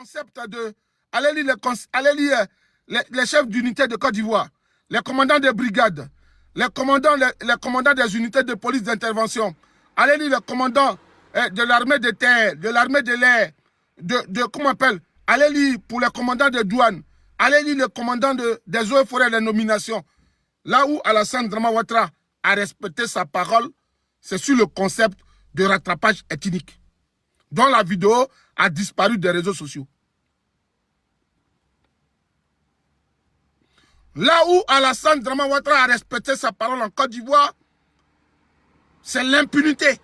concept de... Allez lire les chefs d'unité de Côte d'Ivoire, les commandants des brigades, les commandants des unités de police d'intervention. Allez lire les commandants de l'armée de terre, de l'armée de l'air, comment on appelle. Allez lire pour les commandants de douane. Allez lire les commandants des eaux et forêts, les nominations. Là où Alassane Dramane Ouattara a respecté sa parole, c'est sur le concept de rattrapage ethnique, dont la vidéo a disparu des réseaux sociaux. Là où Alassane Dramane Ouattara a respecté sa parole en Côte d'Ivoire, c'est l'impunité.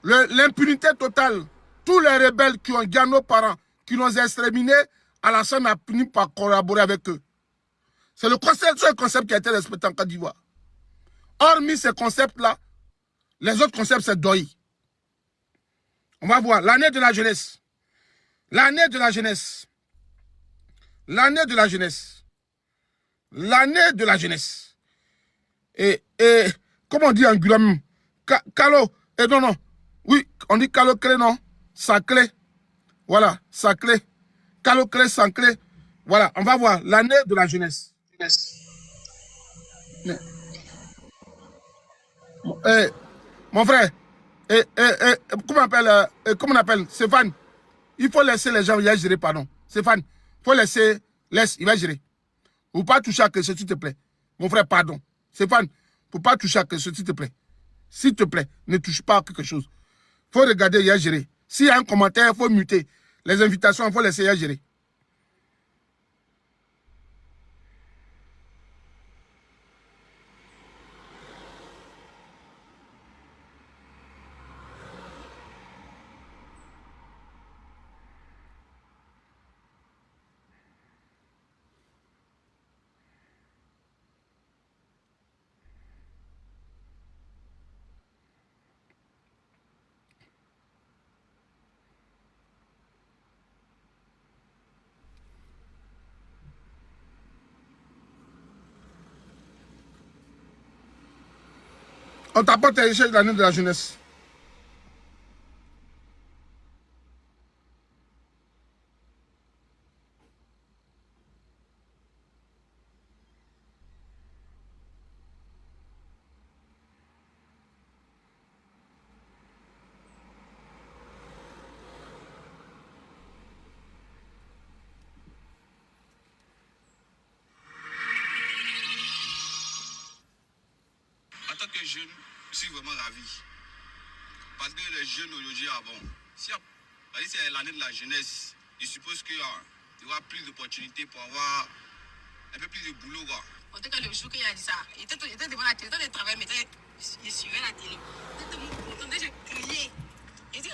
L'impunité totale. Tous les rebelles qui ont gagné nos parents, qui nous ont exterminés, Alassane a fini par collaborer avec eux. C'est le concept qui a été respecté en Côte d'Ivoire. Hormis ces concepts-là, les autres concepts, c'est Doyi. On va voir l'année de la jeunesse. L'année de la jeunesse. L'année de la jeunesse. L'année de la jeunesse. Et comment on dit en gulam? Calo. Et non. Oui, on dit calo clé, non? Saclé. Voilà, saclé. Calo clé, saclé. Voilà, on va voir l'année de la jeunesse. Mon frère, comment on appelle Stéphane, il faut laisser les gens gérer, pardon. Stéphane, il faut laisser, il va gérer. Il ne faut pas toucher à quelque chose, s'il te plaît. Mon frère, pardon. Stéphane, il ne faut pas toucher à quelque chose, s'il te plaît. S'il te plaît, ne touche pas à quelque chose. Il faut regarder, il y a gérer. S'il y a un commentaire, il faut muter. Les invitations, il faut laisser, il y a gérer. On t'apporte les échelles de l'année de la jeunesse. En tant que jeune, je suis vraiment ravi. Parce que les jeunes aujourd'hui, si c'est l'année de la jeunesse, je suppose qu'il y aura plus d'opportunités pour avoir un peu plus de boulot. Quoi. En tout cas, le jour qu'il a dit ça, il était devant la télé, il travaillait, mais il suivait la télé. Il était content, j'ai crié. Il dit,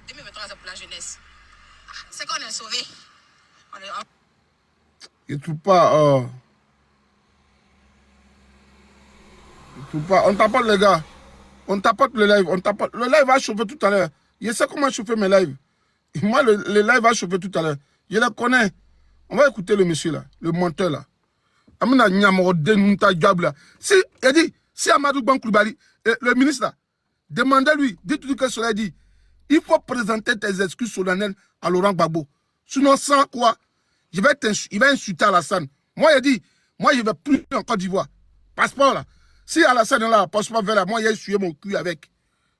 2023, c'est pour la jeunesse. C'est qu'on est sauvé. Il ne trouve pas... On t'apporte les gars. On t'apporte le live. Le live va chauffer tout à l'heure. Je sais comment chauffer mes lives. Et moi, le live va chauffer tout à l'heure. Je le connais. On va écouter le monsieur là, le menteur là. Amina Nyamoro Denunta Diab là. Il a dit, si Amadou Bankoulibaly, le ministre là, demandez-lui, dites-lui que cela dit, il faut présenter tes excuses solennelles à Laurent Gbagbo. Sinon, sans quoi, il va insulter Alassane. Moi, il a dit, moi, je ne vais plus en Côte d'Ivoire. Passeport là. Si Alassane est là, passeport vers là, moi, il a essuyé mon cul avec.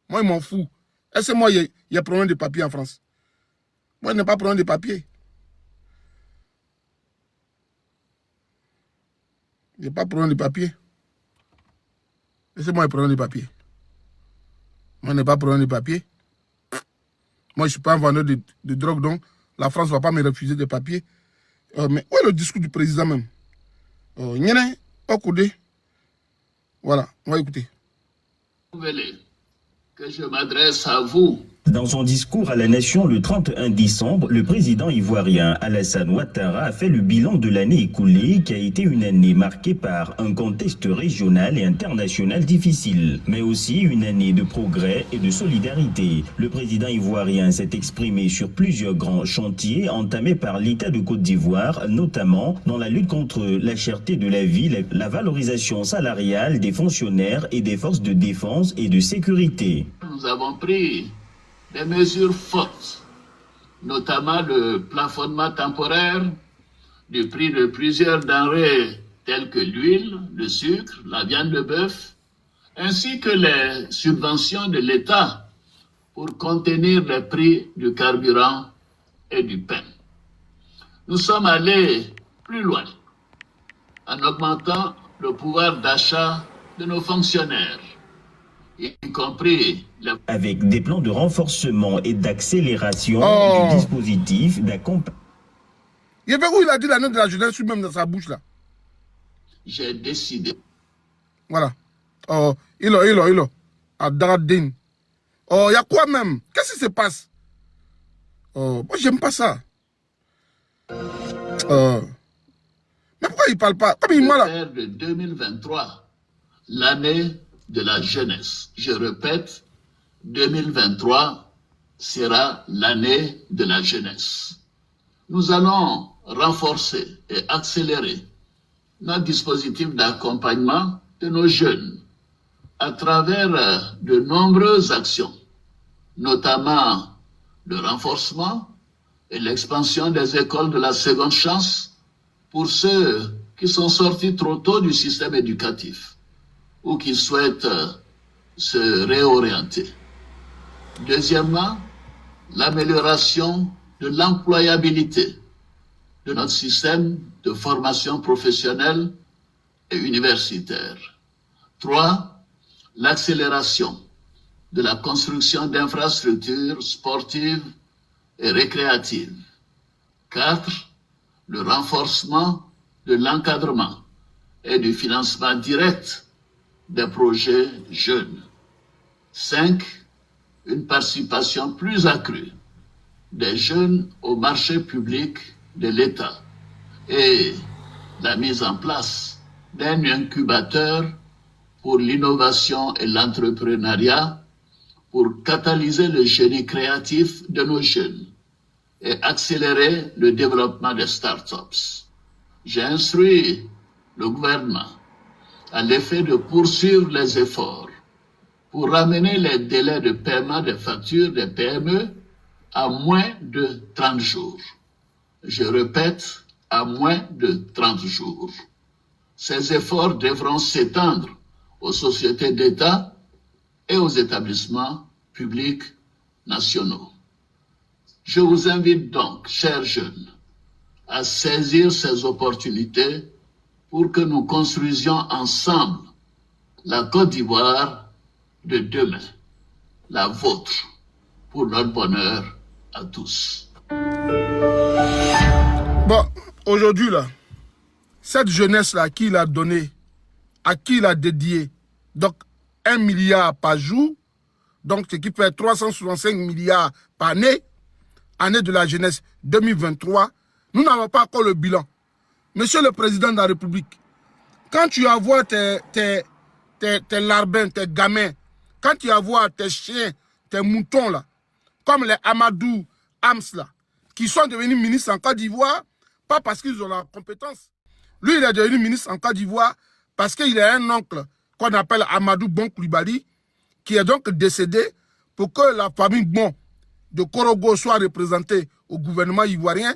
Moi, il m'en fout. Est-ce que moi, il y a problème de papier en France? Moi, il n'y a pas problème de papier. Il n'y a pas problème de papier. Est-ce que moi, il y a problème de papier? Moi, il n'y a pas problème de papier. Moi, je ne suis pas un vendeur de drogue, donc la France ne va pas me refuser des papiers. Mais où est le discours du président même? Nyene, Okoudé. Voilà, on va écouter. Que je m'adresse à vous. Dans son discours à la nation le 31 décembre, le président ivoirien Alassane Ouattara a fait le bilan de l'année écoulée qui a été une année marquée par un contexte régional et international difficile, mais aussi une année de progrès et de solidarité. Le président ivoirien s'est exprimé sur plusieurs grands chantiers entamés par l'État de Côte d'Ivoire, notamment dans la lutte contre la cherté de la vie, la valorisation salariale des fonctionnaires et des forces de défense et de sécurité. Nous avons pris des mesures fortes notamment le plafonnement temporaire du prix de plusieurs denrées telles que l'huile, le sucre, la viande de bœuf, ainsi que les subventions de l'État pour contenir les prix du carburant et du pain. Nous sommes allés plus loin en augmentant le pouvoir d'achat de nos fonctionnaires, y compris les... Avec des plans de renforcement et d'accélération du dispositif d'accompagnement. Il y avait où il a dit l'année de la jeunesse lui-même dans sa bouche là. J'ai décidé. Voilà. Oh, il a. À Daradine. Oh, il y a quoi même? Qu'est-ce qui se passe? Oh, moi j'aime pas ça. Mais pourquoi il parle pas? Comme il m'a là. Faire de 2023 l'année de la jeunesse. Je répète, 2023 sera l'année de la jeunesse. Nous allons renforcer et accélérer notre dispositif d'accompagnement de nos jeunes à travers de nombreuses actions, notamment le renforcement et l'expansion des écoles de la seconde chance pour ceux qui sont sortis trop tôt du système éducatif ou qui souhaitent se réorienter. Deuxièmement, l'amélioration de l'employabilité de notre système de formation professionnelle et universitaire. 3. L'accélération de la construction d'infrastructures sportives et récréatives. 4. Le renforcement de l'encadrement et du financement direct des projets jeunes. 5. Une participation plus accrue des jeunes au marché public de l'État et la mise en place d'un incubateur pour l'innovation et l'entrepreneuriat pour catalyser le génie créatif de nos jeunes et accélérer le développement des startups. J'ai instruit le gouvernement à l'effet de poursuivre les efforts pour ramener les délais de paiement des factures des PME à moins de 30 jours. Je répète, à moins de 30 jours. Ces efforts devront s'étendre aux sociétés d'État et aux établissements publics nationaux. Je vous invite donc, chers jeunes, à saisir ces opportunités pour que nous construisions ensemble la Côte d'Ivoire de demain, la vôtre, pour notre bonheur à tous. Bon, aujourd'hui là, cette jeunesse-là, à qui il a donné, à qui il a dédié, donc 1 milliard par jour, donc ce qui fait 365 milliards par année, année de la jeunesse 2023, nous n'avons pas encore le bilan. Monsieur le Président de la République, quand tu envoies tes larbins, tes gamins, quand tu envoies tes chiens, tes moutons là, comme les Amadou Hams là, qui sont devenus ministres en Côte d'Ivoire, pas parce qu'ils ont la compétence. Lui, il est devenu ministre en Côte d'Ivoire parce qu'il a un oncle qu'on appelle Amadou Bon Coulibaly, qui est donc décédé pour que la famille Bon de Korogo soit représentée au gouvernement ivoirien.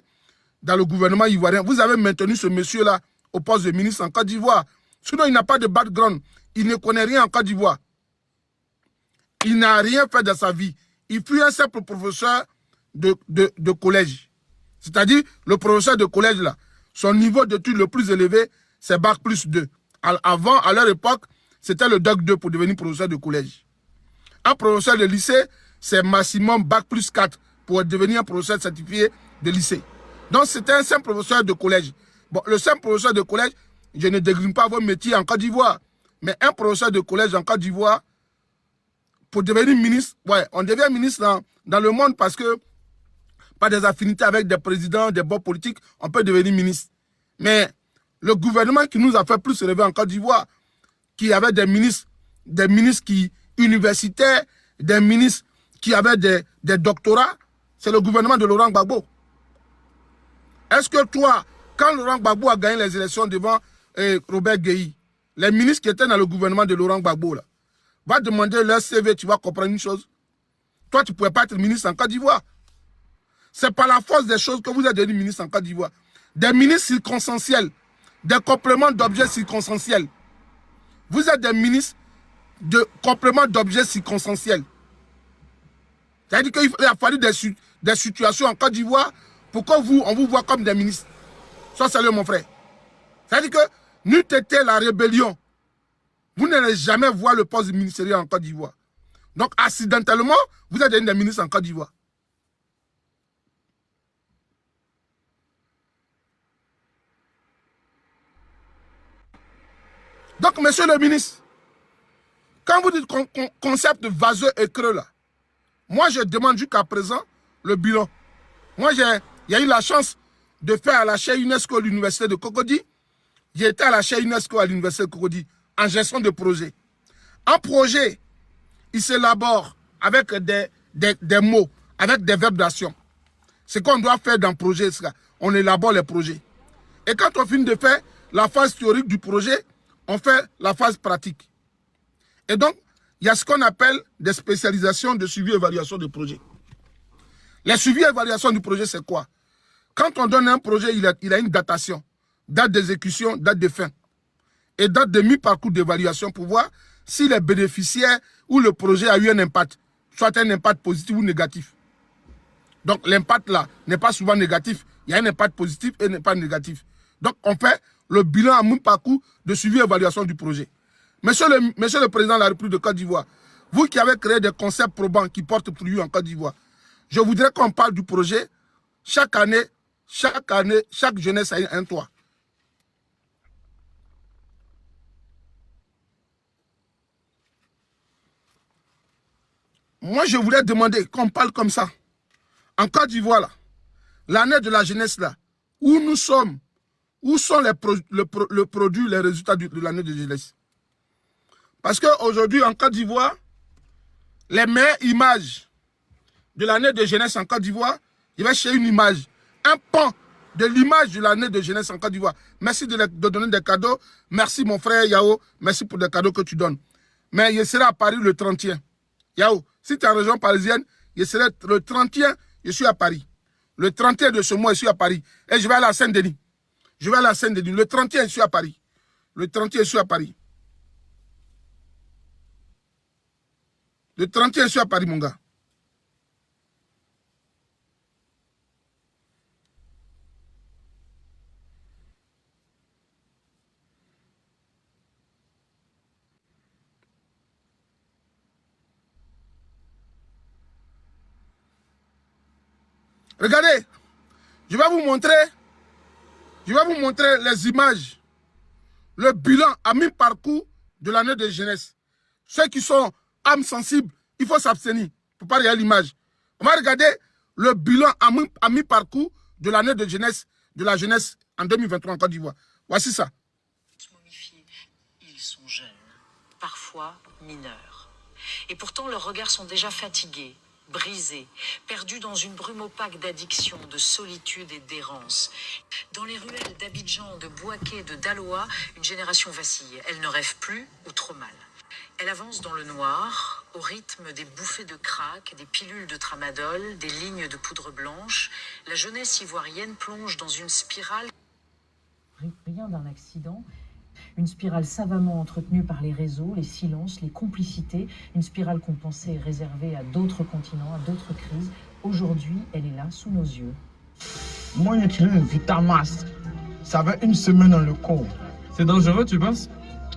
Dans le gouvernement ivoirien, vous avez maintenu ce monsieur-là au poste de ministre en Côte d'Ivoire. Sinon, il n'a pas de background. Il ne connaît rien en Côte d'Ivoire. Il n'a rien fait de sa vie. Il fut un simple professeur de collège. C'est-à-dire, le professeur de collège, là, son niveau d'études le plus élevé, c'est Bac plus 2. Avant, à leur époque, c'était le Doc 2 pour devenir professeur de collège. Un professeur de lycée, c'est maximum Bac plus 4 pour devenir un professeur certifié de lycée. Donc, c'était un simple professeur de collège. Bon, le simple professeur de collège, je ne dégrime pas vos métiers en Côte d'Ivoire. Mais un professeur de collège en Côte d'Ivoire, pour devenir ministre, ouais, on devient ministre dans le monde parce que par des affinités avec des présidents, des bons politiques, on peut devenir ministre. Mais le gouvernement qui nous a fait plus rêver en Côte d'Ivoire, qui avait des ministres qui universitaires, des ministres qui avaient des doctorats, c'est le gouvernement de Laurent Gbagbo. Est-ce que toi, quand Laurent Gbagbo a gagné les élections devant Robert Gueye, les ministres qui étaient dans le gouvernement de Laurent Gbagbo, là, va demander leur CV, tu vas comprendre une chose. Toi, tu ne pouvais pas être ministre en Côte d'Ivoire. C'est par la force des choses que vous êtes devenu ministre en Côte d'Ivoire. Des ministres circonstanciels, des compléments d'objets circonstanciels. Vous êtes des ministres de compléments d'objets circonstanciels. C'est-à-dire qu'il a fallu des situations en Côte d'Ivoire pour qu'on vous voit comme des ministres. Ça, salut mon frère. C'est-à-dire que n'eût été la rébellion, vous n'allez jamais voir le poste ministériel en Côte d'Ivoire. Donc, accidentellement, vous êtes des ministres en Côte d'Ivoire. Donc, monsieur le ministre, quand vous dites concept vaseux et creux là, moi je demande jusqu'à présent le bilan. Moi, il y a eu la chance de faire à la chaire UNESCO à l'université de Cocody. J'ai été à la chaire UNESCO à l'université de Cocody en gestion de projet. Un projet, il s'élabore avec des mots, avec des verbes d'action. Ce qu'on doit faire dans le projet, on élabore les projets. Et quand on finit de faire la phase théorique du projet, on fait la phase pratique. Et donc, il y a ce qu'on appelle des spécialisations de suivi et évaluation de projet. Les suivis et évaluation du projet, c'est quoi? Quand on donne un projet, il a une datation, date d'exécution, date de fin, et date de mi-parcours d'évaluation pour voir si les bénéficiaires ou le projet a eu un impact, soit un impact positif ou négatif. Donc l'impact là n'est pas souvent négatif, il y a un impact positif et un impact négatif. Donc on fait le bilan à mi-parcours de suivi et évaluation du projet. Monsieur le Président de la République de Côte d'Ivoire, vous qui avez créé des concepts probants qui portent fruit en Côte d'Ivoire, je voudrais qu'on parle du projet. Chaque année, chaque jeunesse a un toit. Moi, je voulais demander qu'on parle comme ça. En Côte d'Ivoire, là, l'année de la jeunesse, là, où nous sommes, où sont le produit, les résultats de l'année de jeunesse? Parce qu'aujourd'hui, en Côte d'Ivoire, les meilleures images de l'année de jeunesse en Côte d'Ivoire, il va chercher une image, un pan de l'image de l'année de jeunesse en Côte d'Ivoire. Merci de donner des cadeaux. Merci mon frère Yao, merci pour les cadeaux que tu donnes. Mais je serai à Paris le 31. Yao, si tu es en région parisienne, je serai le 31, je suis à Paris. Le 31 de ce mois, je suis à Paris. Et je vais aller à Saint-Denis. Je vais aller à Saint-Denis. Le 31, je suis à Paris. Le 31, je suis à Paris. Le 31, je suis à Paris, mon gars. Regardez, je vais vous montrer les images, le bilan à mi-parcours de l'année de jeunesse. Ceux qui sont âmes sensibles, il faut s'abstenir. Il ne faut pas regarder l'image. On va regarder le bilan à mi-parcours de l'année de la jeunesse en 2023 en Côte d'Ivoire. Voici ça. Ils sont jeunes, parfois mineurs. Et pourtant, leurs regards sont déjà fatigués, brisés, perdus dans une brume opaque d'addiction, de solitude et d'errance. Dans les ruelles d'Abidjan, de Bouaké, de Daloa, une génération vacille. Elle ne rêve plus ou trop mal. Elle avance dans le noir, au rythme des bouffées de crack, des pilules de tramadol, des lignes de poudre blanche. La jeunesse ivoirienne plonge dans une spirale. Rien d'un accident. Une spirale savamment entretenue par les réseaux, les silences, les complicités. Une spirale qu'on pensait réservée à d'autres continents, à d'autres crises. Aujourd'hui, elle est là, sous nos yeux. Moi, j'utilise une Vitamas. Ça va une semaine dans le corps. C'est dangereux, tu penses?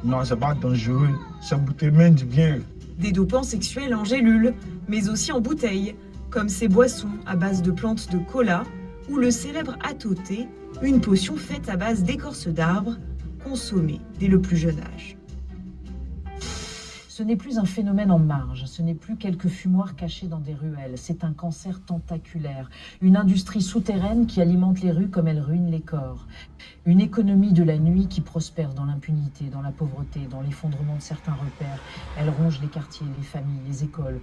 Non, c'est pas dangereux. Ça bouteille même du bien. Des dopants sexuels en gélules, mais aussi en bouteilles, comme ces boissons à base de plantes de cola ou le célèbre Atoté, une potion faite à base d'écorce d'arbres, consommée dès le plus jeune âge. Ce n'est plus un phénomène en marge, ce n'est plus quelques fumoirs cachés dans des ruelles, c'est un cancer tentaculaire, une industrie souterraine qui alimente les rues comme elle ruine les corps, une économie de la nuit qui prospère dans l'impunité, dans la pauvreté, dans l'effondrement de certains repères. Elle ronge les quartiers, les familles, les écoles.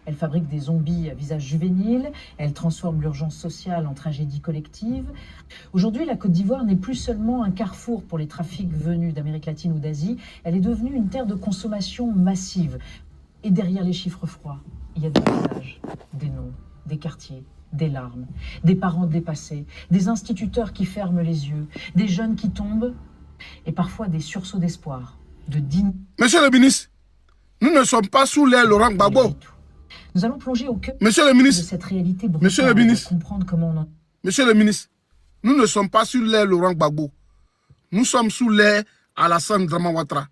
Elle fabrique des zombies à visage juvénile, elle transforme l'urgence sociale en tragédie collective. Aujourd'hui, la Côte d'Ivoire n'est plus seulement un carrefour pour les trafics venus d'Amérique latine ou d'Asie, elle est devenue une terre de consommation massive. Et derrière les chiffres froids, il y a des visages, des noms, des quartiers, des larmes, des parents dépassés, des instituteurs qui ferment les yeux, des jeunes qui tombent et parfois des sursauts d'espoir, de dignité. Monsieur le ministre, nous ne sommes pas sous l'aile Laurent Gbagbo. Nous allons plonger au cœur Monsieur le ministre, de cette réalité brutale Monsieur le ministre, pour comprendre comment on en... Monsieur le ministre, nous ne sommes pas sous l'aile Laurent Gbagbo. Nous sommes sous l'aile Alassane Dramane Ouattara.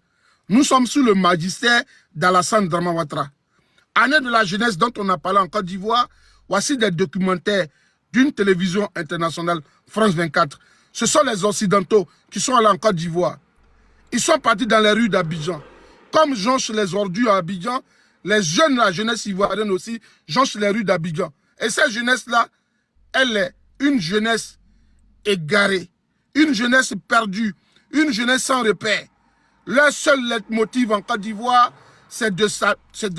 Nous sommes sous le magistère d'Alassane Dramane Ouattara. Année de la jeunesse dont on a parlé en Côte d'Ivoire, voici des documentaires d'une télévision internationale, France 24. Ce sont les Occidentaux qui sont allés en Côte d'Ivoire. Ils sont partis dans les rues d'Abidjan. Comme jonchent les ordures à Abidjan, les jeunes, la jeunesse ivoirienne aussi, jonchent les rues d'Abidjan. Et cette jeunesse-là, elle est une jeunesse égarée, une jeunesse perdue, une jeunesse sans repère. Leur seul leitmotiv en Côte d'Ivoire, c'est de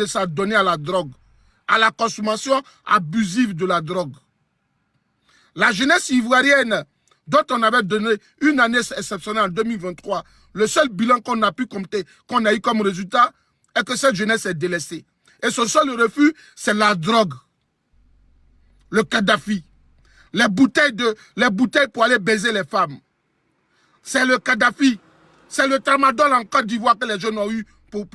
s'adonner à la drogue, à la consommation abusive de la drogue. La jeunesse ivoirienne, dont on avait donné une année exceptionnelle en 2023, le seul bilan qu'on a pu compter, qu'on a eu comme résultat, est que cette jeunesse est délaissée. Et son seul refuge, c'est la drogue. Le Kadhafi. Les bouteilles pour aller baiser les femmes. C'est le Kadhafi. C'est le tramadol en Côte d'Ivoire que les jeunes ont eu pour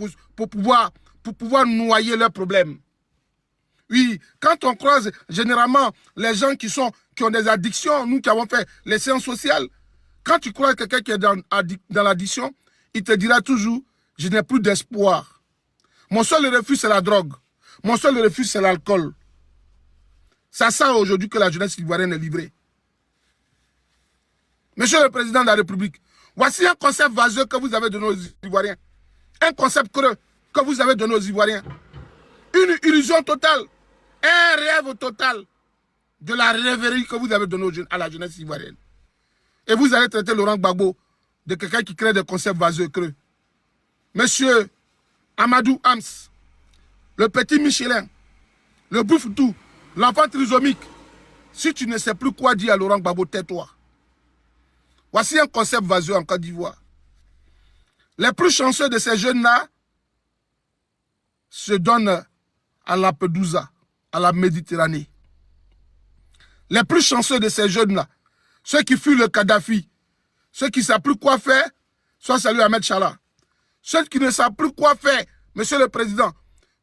pouvoir noyer leurs problèmes. Oui, quand on croise généralement les gens qui ont des addictions, nous qui avons fait les séances sociales, quand tu croises quelqu'un qui est dans l'addiction, il te dira toujours, je n'ai plus d'espoir. Mon seul refuge, c'est la drogue. Mon seul refuge, c'est l'alcool. C'est à ça aujourd'hui que la jeunesse ivoirienne est livrée. Monsieur le Président de la République, voici un concept vaseux que vous avez donné aux Ivoiriens. Un concept creux que vous avez donné aux Ivoiriens. Une illusion totale, un rêve total de la rêverie que vous avez donnée à la jeunesse ivoirienne. Et vous allez traiter Laurent Gbagbo de quelqu'un qui crée des concepts vaseux creux. Monsieur Amadou Hams, le petit Michelin, le Boufoutou, l'enfant trisomique, si tu ne sais plus quoi dire à Laurent Gbagbo, tais-toi. Voici un concept vaseux en Côte d'Ivoire. Les plus chanceux de ces jeunes-là se donnent à Lampedusa, à la Méditerranée. Les plus chanceux de ces jeunes-là, ceux qui fuient le Kadhafi, ceux qui ne savent plus quoi faire, soit salut Ahmed Chala. Ceux qui ne savent plus quoi faire, Monsieur le Président,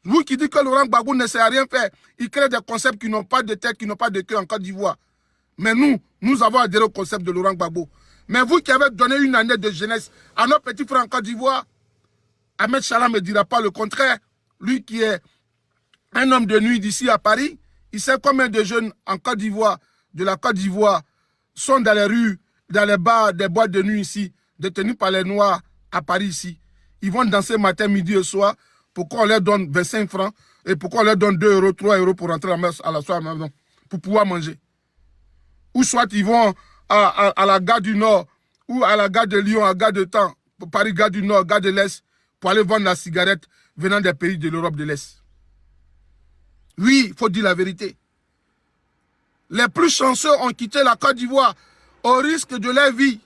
vous qui dites que Laurent Gbagbo ne sait rien faire, il crée des concepts qui n'ont pas de tête, qui n'ont pas de queue en Côte d'Ivoire. Mais nous avons adhéré au concept de Laurent Gbagbo. Mais vous qui avez donné une année de jeunesse à nos petits frères en Côte d'Ivoire, Ahmed Chala ne me dira pas le contraire. Lui qui est un homme de nuit d'ici à Paris, il sait combien de jeunes en Côte d'Ivoire, de la Côte d'Ivoire, sont dans les rues, dans les bars, des boîtes de nuit ici, détenus par les Noirs à Paris ici. Ils vont danser matin, midi et soir. Pourquoi on leur donne 25 francs et pourquoi on leur donne 2 euros, 3 euros pour rentrer à la soirée à la maison, pour pouvoir manger. Ou soit ils vont à la gare du Nord, ou à la gare de Lyon, à la gare de Temps, Paris, gare du Nord, gare de l'Est, pour aller vendre la cigarette venant des pays de l'Europe de l'Est. Oui, il faut dire la vérité. Les plus chanceux ont quitté la Côte d'Ivoire au risque de leur vie,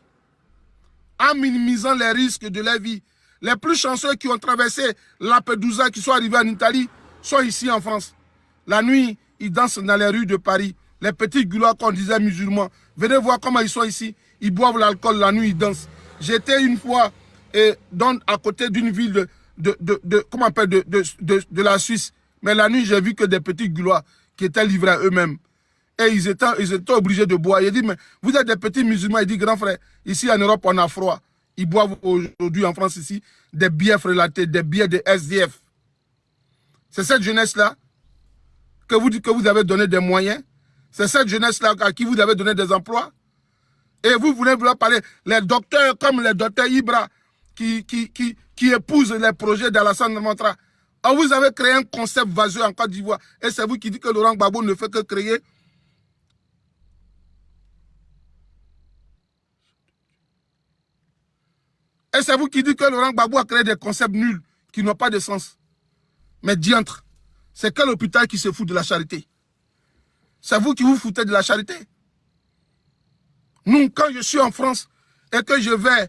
en minimisant les risques de leur vie. Les plus chanceux qui ont traversé Lampedusa, qui sont arrivés en Italie, sont ici en France. La nuit, ils dansent dans les rues de Paris. Les petits goulots qu'on disait musulmans. Venez voir comment ils sont ici. Ils boivent l'alcool la nuit, ils dansent. J'étais une fois à côté d'une ville comment on appelle, de la Suisse. Mais la nuit, j'ai vu que des petits goulots qui étaient livrés à eux-mêmes. Et ils étaient obligés de boire. Il dit, mais vous êtes des petits musulmans. Il dit, grand frère, ici en Europe, on a froid. Ils boivent aujourd'hui en France ici des bières frélatées, des bières de SDF. C'est cette jeunesse-là que vous dites que vous avez donné des moyens. C'est cette jeunesse-là à qui vous avez donné des emplois. Et vous voulez parler, les docteurs comme les docteurs Ibra qui épousent les projets d'Alassane Dramane Ouattara. Alors vous avez créé un concept vaseux en Côte d'Ivoire. Et c'est vous qui dites que Laurent Gbagbo ne fait que créer. Et c'est vous qui dites que Laurent Gbagbo a créé des concepts nuls qui n'ont pas de sens. Mais diantre, c'est quel hôpital qui se fout de la charité? C'est vous qui vous foutez de la charité. Nous, quand je suis en France et que je vais,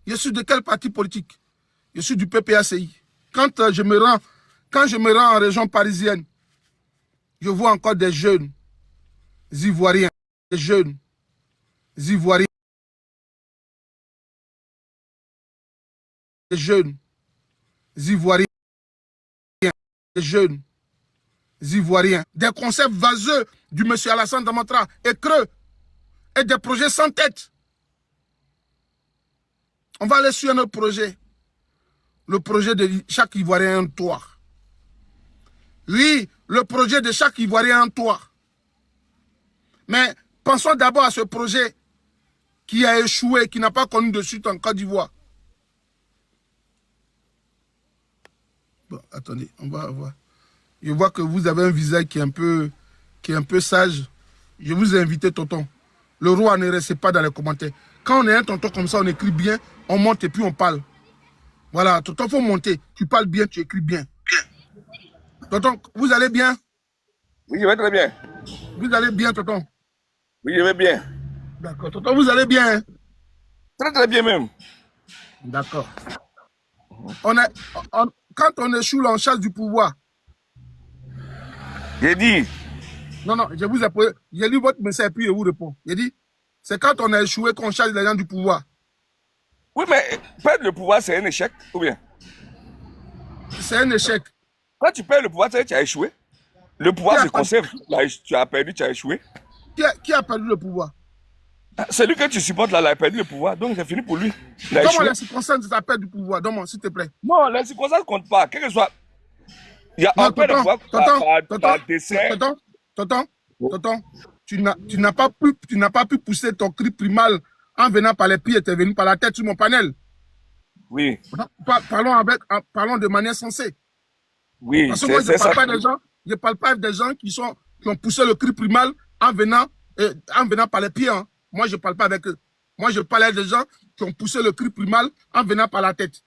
je suis de quel parti politique? Je suis du PPACI. Quand je me rends en région parisienne, Je vois encore des jeunes Ivoiriens, des jeunes Ivoiriens, des jeunes Ivoiriens, des jeunes Ivoiriens, des concepts vaseux du monsieur Alassane Damatra et creux, et des projets sans tête. On va aller sur un autre projet. Le projet de chaque Ivoirien un toit. Oui, le projet de chaque Ivoirien un toit. Mais pensons d'abord à ce projet qui a échoué, qui n'a pas connu de suite en Côte d'Ivoire. Bon, attendez, on va voir. Je vois que vous avez un visage qui est un peu sage. Je vous ai invité, tonton. Le roi ne reste pas dans les commentaires. Quand on est un tonton comme ça, on écrit bien, on monte et puis on parle. Voilà, tonton, il faut monter. Tu parles bien, tu écris bien. Tonton, vous allez bien? Oui, je vais très bien. Vous allez bien, tonton? Oui, je vais bien. D'accord, tonton, vous allez bien? Hein? Très très bien même. D'accord. Quand on échoue là, on chasse du pouvoir. J'ai dit. Non, je vous ai posé. J'ai lu votre message et puis je vous réponds. J'ai dit, c'est quand on a échoué qu'on chasse les gens du pouvoir. Oui, mais perdre le pouvoir, c'est un échec, ou bien? C'est un échec. Quand tu perds le pouvoir, tu as échoué. Le pouvoir se conserve. Là, tu as perdu, tu as échoué. Qui a perdu le pouvoir? Celui que tu supportes là, il a perdu le pouvoir. Donc, c'est fini pour lui. Comment les circonstances de perdu du pouvoir? Donne-moi, s'il te plaît. Non, les circonstances ne comptent pas. Quel que soit. Il y a un peu de pouvoir par décès. Tonton, tu n'as pas pu pousser ton cri primal en venant par les pieds, tu es venu par la tête sur mon panel. Oui. Parlons de manière sensée. Oui, parce que moi, je ne parle pas des gens qui ont poussé le cri primal en venant par les pieds. Hein. Moi, je ne parle pas avec eux. Moi, je parle des gens qui ont poussé le cri primal en venant par la tête.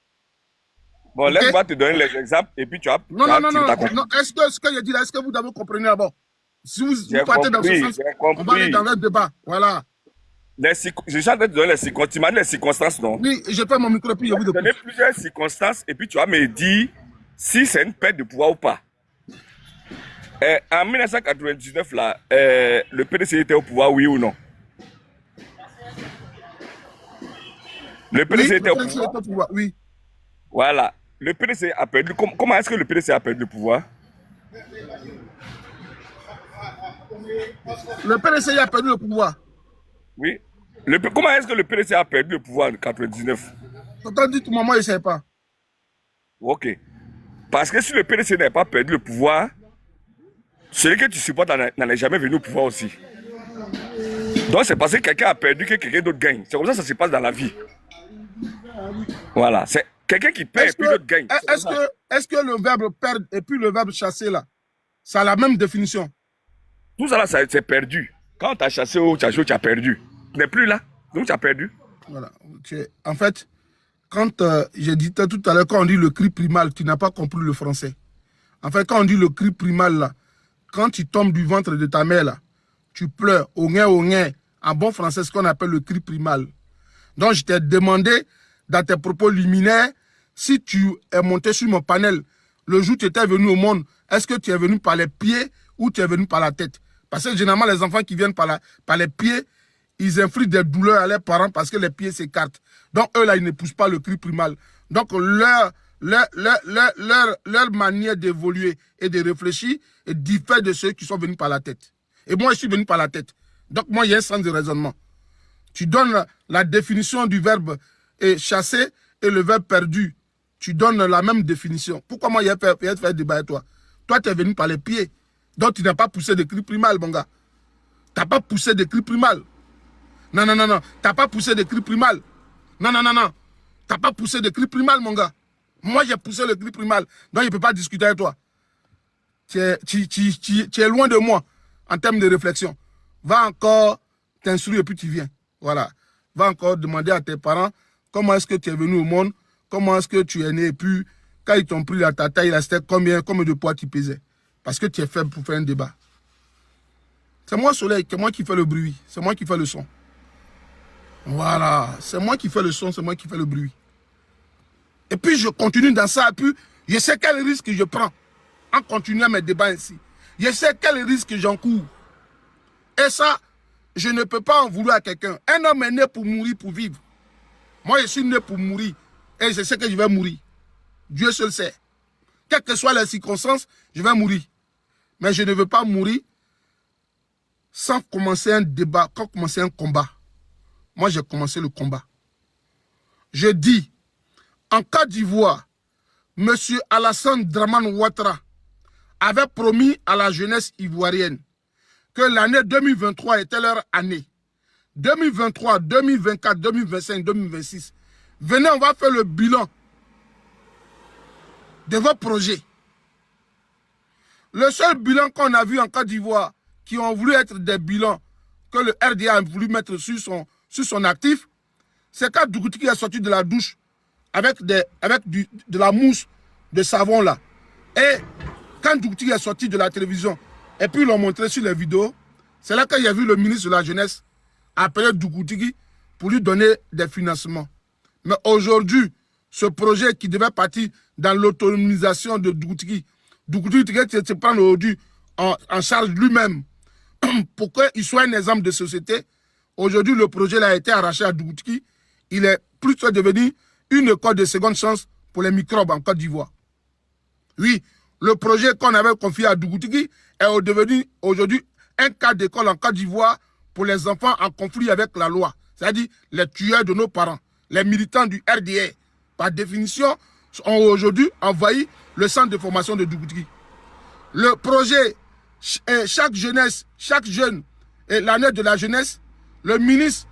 Bon, okay? Laisse-moi te donner les exemples et puis tu as. Non. Est-ce que je dis là, est-ce que vous avez compris d'abord? Si vous partez dans ce sens, on va aller dans le débat. Voilà. Je suis en train de donner les circonstances, non? Oui, je fais mon micro, puis je vous donne plusieurs circonstances et puis tu vas me dire si c'est une perte de pouvoir ou pas. En 1999, là, le PDC était au pouvoir, oui ou non? Le PDC était au pouvoir, oui. Voilà. Le PDC a perdu. Comment est-ce que le PDC a perdu le pouvoir? Le PDC a perdu le pouvoir. Oui. Comment est-ce que le PDC a perdu le pouvoir en 1999? Tonton dit tout moment, je ne sais pas. Ok. Parce que si le PDC n'a pas perdu le pouvoir, celui que tu supportes n'en est jamais venu au pouvoir aussi. Donc c'est parce que quelqu'un a perdu que quelqu'un d'autre gagne. C'est comme ça que ça se passe dans la vie. Voilà. C'est quelqu'un qui perd et puis l'autre gagne. Est-ce que le verbe perdre et puis le verbe chasser là, ça a la même définition? Tout ça là, c'est perdu. Quand tu as chassé ou tu as joué, tu as perdu. Tu n'es plus là, donc tu as perdu. Voilà. En fait, quand j'ai dit tout à l'heure, quand on dit le cri primal, tu n'as pas compris le français. En fait, quand on dit le cri primal là, quand tu tombes du ventre de ta mère là, tu pleures, au nien, en bon français, ce qu'on appelle le cri primal. Donc, je t'ai demandé, dans tes propos liminaires, si tu es monté sur mon panel, le jour où tu étais venu au monde, est-ce que tu es venu par les pieds ou tu es venu par la tête? Parce que généralement, les enfants qui viennent par les pieds, ils infligent des douleurs à leurs parents parce que les pieds s'écartent. Donc, eux, là, ils ne poussent pas le cri primal. Donc, leur manière d'évoluer et de réfléchir diffère de ceux qui sont venus par la tête. Et moi, je suis venu par la tête. Donc, moi, il y a un sens de raisonnement. Tu donnes la définition du verbe chasser et le verbe perdu. Tu donnes la même définition. Pourquoi moi, il y a fait débat avec toi? Toi, tu es venu par les pieds. Donc, tu n'as pas poussé de cri primal, mon gars. Tu n'as pas poussé de cri primal. Non. Tu n'as pas poussé de cri primal. Non. Tu n'as pas poussé de cri primal, mon gars. Moi, j'ai poussé le cri primal. Donc, je ne peux pas discuter avec toi. Tu es loin de moi en termes de réflexion. Va encore t'instruire et puis tu viens. Voilà. Va encore demander à tes parents comment est-ce que tu es venu au monde, comment est-ce que tu es né et puis quand ils t'ont pris ta taille, c'était combien de poids tu pesais. Parce que tu es faible pour faire un débat. C'est moi, Soleil, c'est moi qui fais le bruit. C'est moi qui fais le son. Voilà. C'est moi qui fais le son, c'est moi qui fais le bruit. Et puis, je continue dans ça. Et puis, je sais quel risque je prends en continuant mes débats ainsi. Je sais quel risque j'encours. Et ça, je ne peux pas en vouloir à quelqu'un. Un homme est né pour mourir, pour vivre. Moi, je suis né pour mourir. Et je sais que je vais mourir. Dieu seul sait. Quelles que soient les circonstances, je vais mourir. Mais je ne veux pas mourir sans commencer un débat, sans commencer un combat. Moi, j'ai commencé le combat. Je dis, en Côte d'Ivoire, M. Alassane Dramane Ouattara avait promis à la jeunesse ivoirienne que l'année 2023 était leur année. 2023, 2024, 2025, 2026. Venez, on va faire le bilan de vos projets. Le seul bilan qu'on a vu en Côte d'Ivoire, qui ont voulu être des bilans que le RDA a voulu mettre sur son actif, c'est quand Dougoutiki est sorti de la douche avec de la mousse de savon là. Et quand Dougoutiki est sorti de la télévision, et puis ils l'ont montré sur les vidéos, c'est là qu'il y a vu le ministre de la Jeunesse appeler Dougoutiki pour lui donner des financements. Mais aujourd'hui, ce projet qui devait partir dans l'autonomisation de Dougoutiki, Dougoutiki se prend aujourd'hui en charge lui-même pour qu'il soit un exemple de société. Aujourd'hui, le projet a été arraché à Dougoutiki. Il est plutôt devenu une école de seconde chance pour les microbes en Côte d'Ivoire. Oui, le projet qu'on avait confié à Dougoutiki est devenu aujourd'hui un cas d'école en Côte d'Ivoire pour les enfants en conflit avec la loi. C'est-à-dire les tueurs de nos parents, les militants du RDA, par définition, ont aujourd'hui envahi le centre de formation de Dougoutiki. Le projet, chaque jeune, et l'année de la jeunesse, le ministre,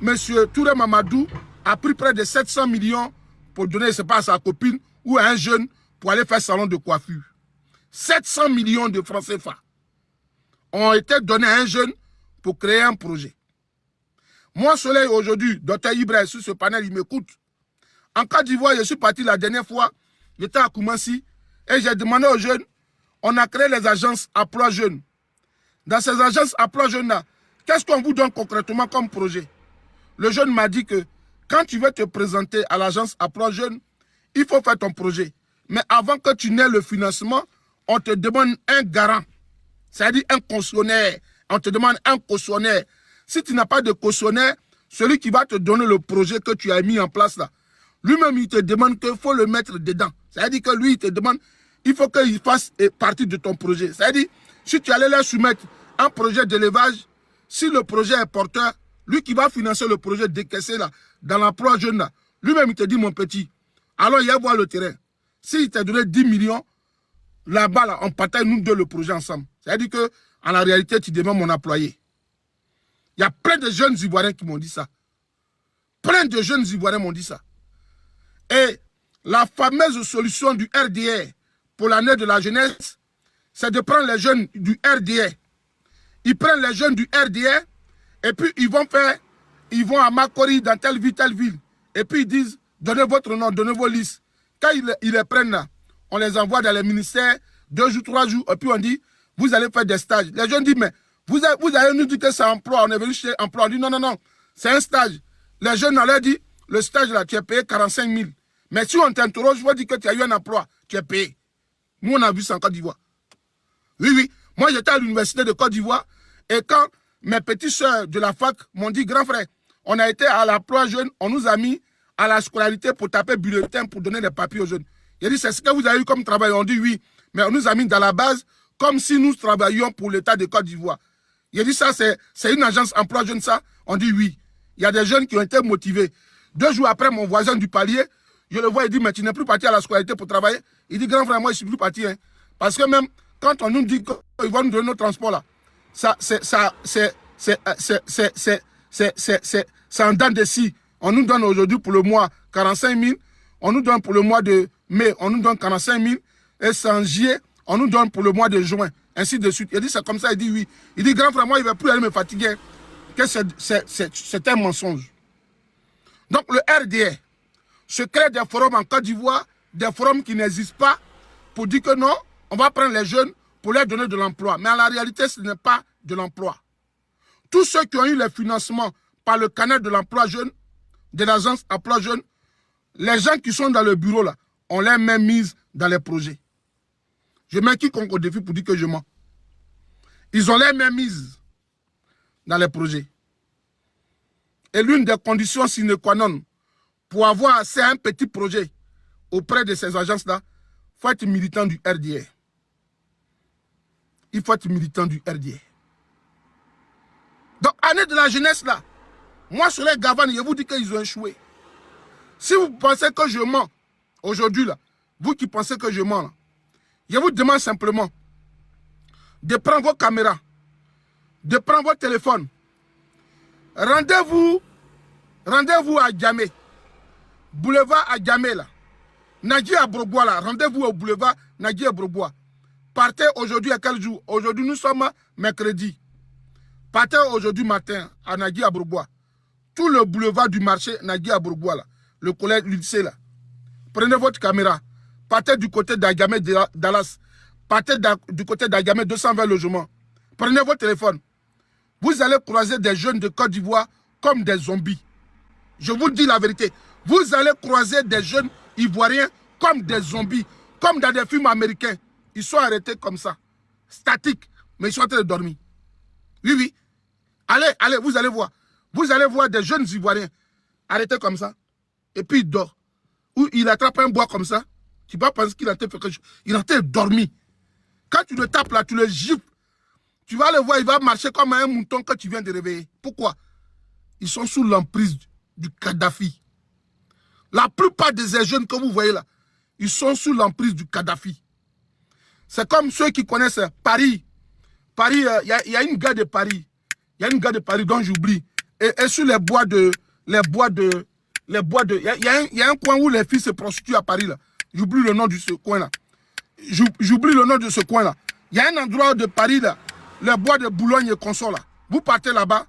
M. Touré Mamadou, a pris près de 700 millions pour donner, je ne sais pas, à sa copine ou à un jeune pour aller faire salon de coiffure. 700 millions de francs CFA ont été donnés à un jeune pour créer un projet. Moi, Soleil, aujourd'hui, Dr Ibrahim, sur ce panel, il m'écoute. En Côte d'Ivoire, je suis parti la dernière fois, j'étais à Koumassi, et j'ai demandé aux jeunes, on a créé les agences emploi jeunes. Dans ces agences emploi jeunes-là, qu'est-ce qu'on vous donne concrètement comme projet? Le jeune m'a dit que quand tu veux te présenter à l'agence emploi jeune, il faut faire ton projet. Mais avant que tu n'aies le financement, on te demande un garant. C'est-à-dire un cautionnaire. On te demande un cautionnaire. Si tu n'as pas de cautionnaire, celui qui va te donner le projet que tu as mis en place là, lui-même, il te demande qu'il faut le mettre dedans. C'est-à-dire que lui, il te demande, il faut qu'il fasse partie de ton projet. C'est-à-dire, si tu allais leur soumettre un projet d'élevage, si le projet est porteur, lui qui va financer le projet décaissé là, dans l'emploi jeune là, lui-même, il te dit, mon petit, alors il y a voir le terrain. S'il t'a donné 10 millions, là-bas, là, on partage nous deux le projet ensemble. C'est-à-dire que, en la réalité, tu deviens mon employé. Il y a plein de jeunes Ivoiriens qui m'ont dit ça. Plein de jeunes Ivoiriens m'ont dit ça. Et la fameuse solution du RDA pour l'année de la jeunesse, c'est de prendre les jeunes du RDA. Ils prennent les jeunes du RDA et puis ils vont à Makori dans telle ville. Et puis ils disent, donnez votre nom, donnez vos listes. Quand ils les prennent là, on les envoie dans les ministères, 2 jours, 3 jours, et puis on dit, vous allez faire des stages. Les jeunes disent, mais vous allez nous dire que c'est emploi, on est venu chez emploi. On dit, non, c'est un stage. Les jeunes, on leur dit, le stage là, tu es payé 45 000. Mais si on t'interroge, je vais dire que tu as eu un emploi, tu es payé. Nous, on a vu ça en Côte d'Ivoire. Oui. Moi, j'étais à l'université de Côte d'Ivoire, et quand mes petites soeurs de la fac m'ont dit, grand frère, on a été à l'emploi jeune, on nous a mis à la scolarité pour taper bulletin, pour donner des papiers aux jeunes. Il a dit, c'est ce que vous avez eu comme travail. On dit oui, mais on nous a mis dans la base comme si nous travaillions pour l'État de Côte d'Ivoire. Il a dit, ça, c'est une agence emploi jeune, ça. On dit oui. Il y a des jeunes qui ont été motivés. 2 jours après, mon voisin du palier, je le vois, il dit, mais tu n'es plus parti à la scolarité pour travailler. Il dit, grand frère, moi, je ne suis plus parti. Hein. Parce que même quand on nous dit qu'ils vont nous donner nos transports là, c'est en dents de scie. On nous donne aujourd'hui pour le mois 45 000. On nous donne pour le mois de mai, on nous donne 45 000. Et en juillet, on nous donne pour le mois de juin. Ainsi de suite. Il dit, c'est comme ça. Il dit oui. Il dit, grand frère, moi, il ne va plus aller me fatiguer. Que c'est un mensonge. Donc, le RDA se crée des forums en Côte d'Ivoire, des forums qui n'existent pas, pour dire que non, on va prendre les jeunes pour leur donner de l'emploi. Mais en la réalité, ce n'est pas de l'emploi. Tous ceux qui ont eu les financements par le canal de l'emploi jeune, de l'agence emploi jeune, les gens qui sont dans le bureau là, on les met mise dans les projets. Je mets quiconque au défi pour dire que je mens. Ils ont les mêmes mises dans les projets. Et l'une des conditions sine qua non pour avoir accès à un petit projet auprès de ces agences-là, il faut être militant du RDA. Il faut être militant du RDA. Donc, année de la jeunesse, là, moi, sur les Gavane, je vous dis qu'ils ont échoué. Si vous pensez que je mens, aujourd'hui, là, vous qui pensez que je mens, là, je vous demande simplement de prendre vos caméras, de prendre votre téléphone. Rendez-vous à Djamé, boulevard à Djamé, là. Nadji à Brobois, là. Rendez-vous au boulevard Nadji à Brobois. Partez aujourd'hui à quel jour? Aujourd'hui, nous sommes mercredi. Partez aujourd'hui matin à Nadji à Brobois. Tout le boulevard du marché Nadji à Brobois, là. Le collège, le lycée, là. Prenez votre caméra. Partez du côté d'Adjamé Dallas. Partez du côté d'Adjamé 220 logements. Prenez votre téléphone. Vous allez croiser des jeunes de Côte d'Ivoire comme des zombies. Je vous dis la vérité. Vous allez croiser des jeunes Ivoiriens comme des zombies, comme dans des films américains. Ils sont arrêtés comme ça, statiques, mais ils sont en train de dormir. Oui, oui. Allez, allez, vous allez voir. Vous allez voir des jeunes Ivoiriens arrêtés comme ça, et puis il dort. Ou il attrape un bois comme ça, tu vas penser qu'il a été fait quelque chose. Il est en train de dormir. Quand tu le tapes là, tu le gifles. Tu vas le voir, il va marcher comme un mouton que tu viens de réveiller. Pourquoi? Ils sont sous l'emprise du Kadhafi. La plupart des jeunes que vous voyez là, ils sont sous l'emprise du Kadhafi. C'est comme ceux qui connaissent Paris. Paris, il y a une gare de Paris. Il y a une gare de Paris dont j'oublie. Et sur les bois de... Il y a un coin où les filles se prostituent à Paris là. J'oublie le nom de ce coin là. J'oublie le nom de ce coin là. Il y a un endroit de Paris là. Les bois de Boulogne et consorts là. Vous partez là-bas.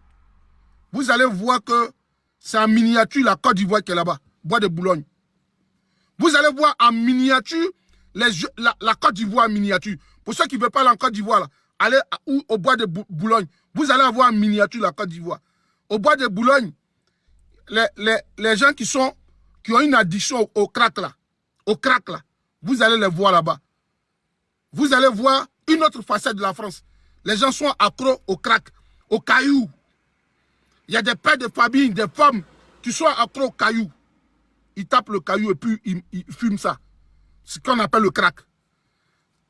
Vous allez voir que c'est en miniature la Côte d'Ivoire qui est là-bas. Bois de Boulogne. Vous allez voir en miniature la Côte d'Ivoire en miniature. Pour ceux qui ne veulent pas aller en Côte d'Ivoire, là, allez au bois de Boulogne. Vous allez avoir en miniature la Côte d'Ivoire. Au bois de Boulogne, les gens qui ont une addiction au crack là, vous allez les voir là-bas. Vous allez voir une autre facette de la France. Les gens sont accros au crack, au caillou. Il y a des pères de famille, des femmes qui sont accros au caillou. Ils tapent le caillou et puis ils fument ça. C'est ce qu'on appelle le crack.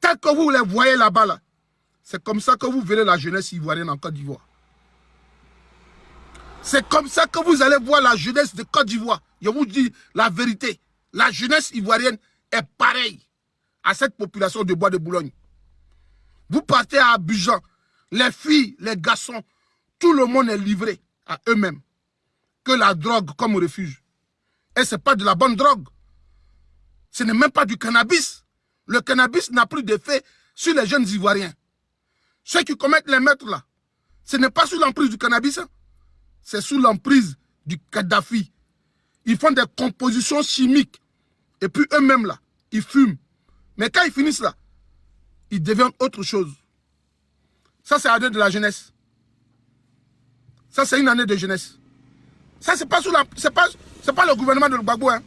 Tel que vous les voyez là-bas, là, c'est comme ça que vous verrez la jeunesse ivoirienne en Côte d'Ivoire. C'est comme ça que vous allez voir la jeunesse de Côte d'Ivoire. Je vous dis la vérité. La jeunesse ivoirienne est pareille à cette population de Bois de Boulogne. Vous partez à Abidjan, les filles, les garçons, tout le monde est livré à eux-mêmes. Que la drogue comme refuge. Et ce n'est pas de la bonne drogue. Ce n'est même pas du cannabis. Le cannabis n'a plus d'effet sur les jeunes Ivoiriens. Ceux qui commettent les meurtres là, ce n'est pas sous l'emprise du cannabis, hein. C'est sous l'emprise du Kadhafi. Ils font des compositions chimiques. Et puis eux-mêmes là, ils fument. Mais quand ils finissent là, ils deviennent autre chose. Ça, c'est l'année de la jeunesse. Ça, c'est une année de jeunesse. Ça, c'est pas le gouvernement de Gbagbo, hein.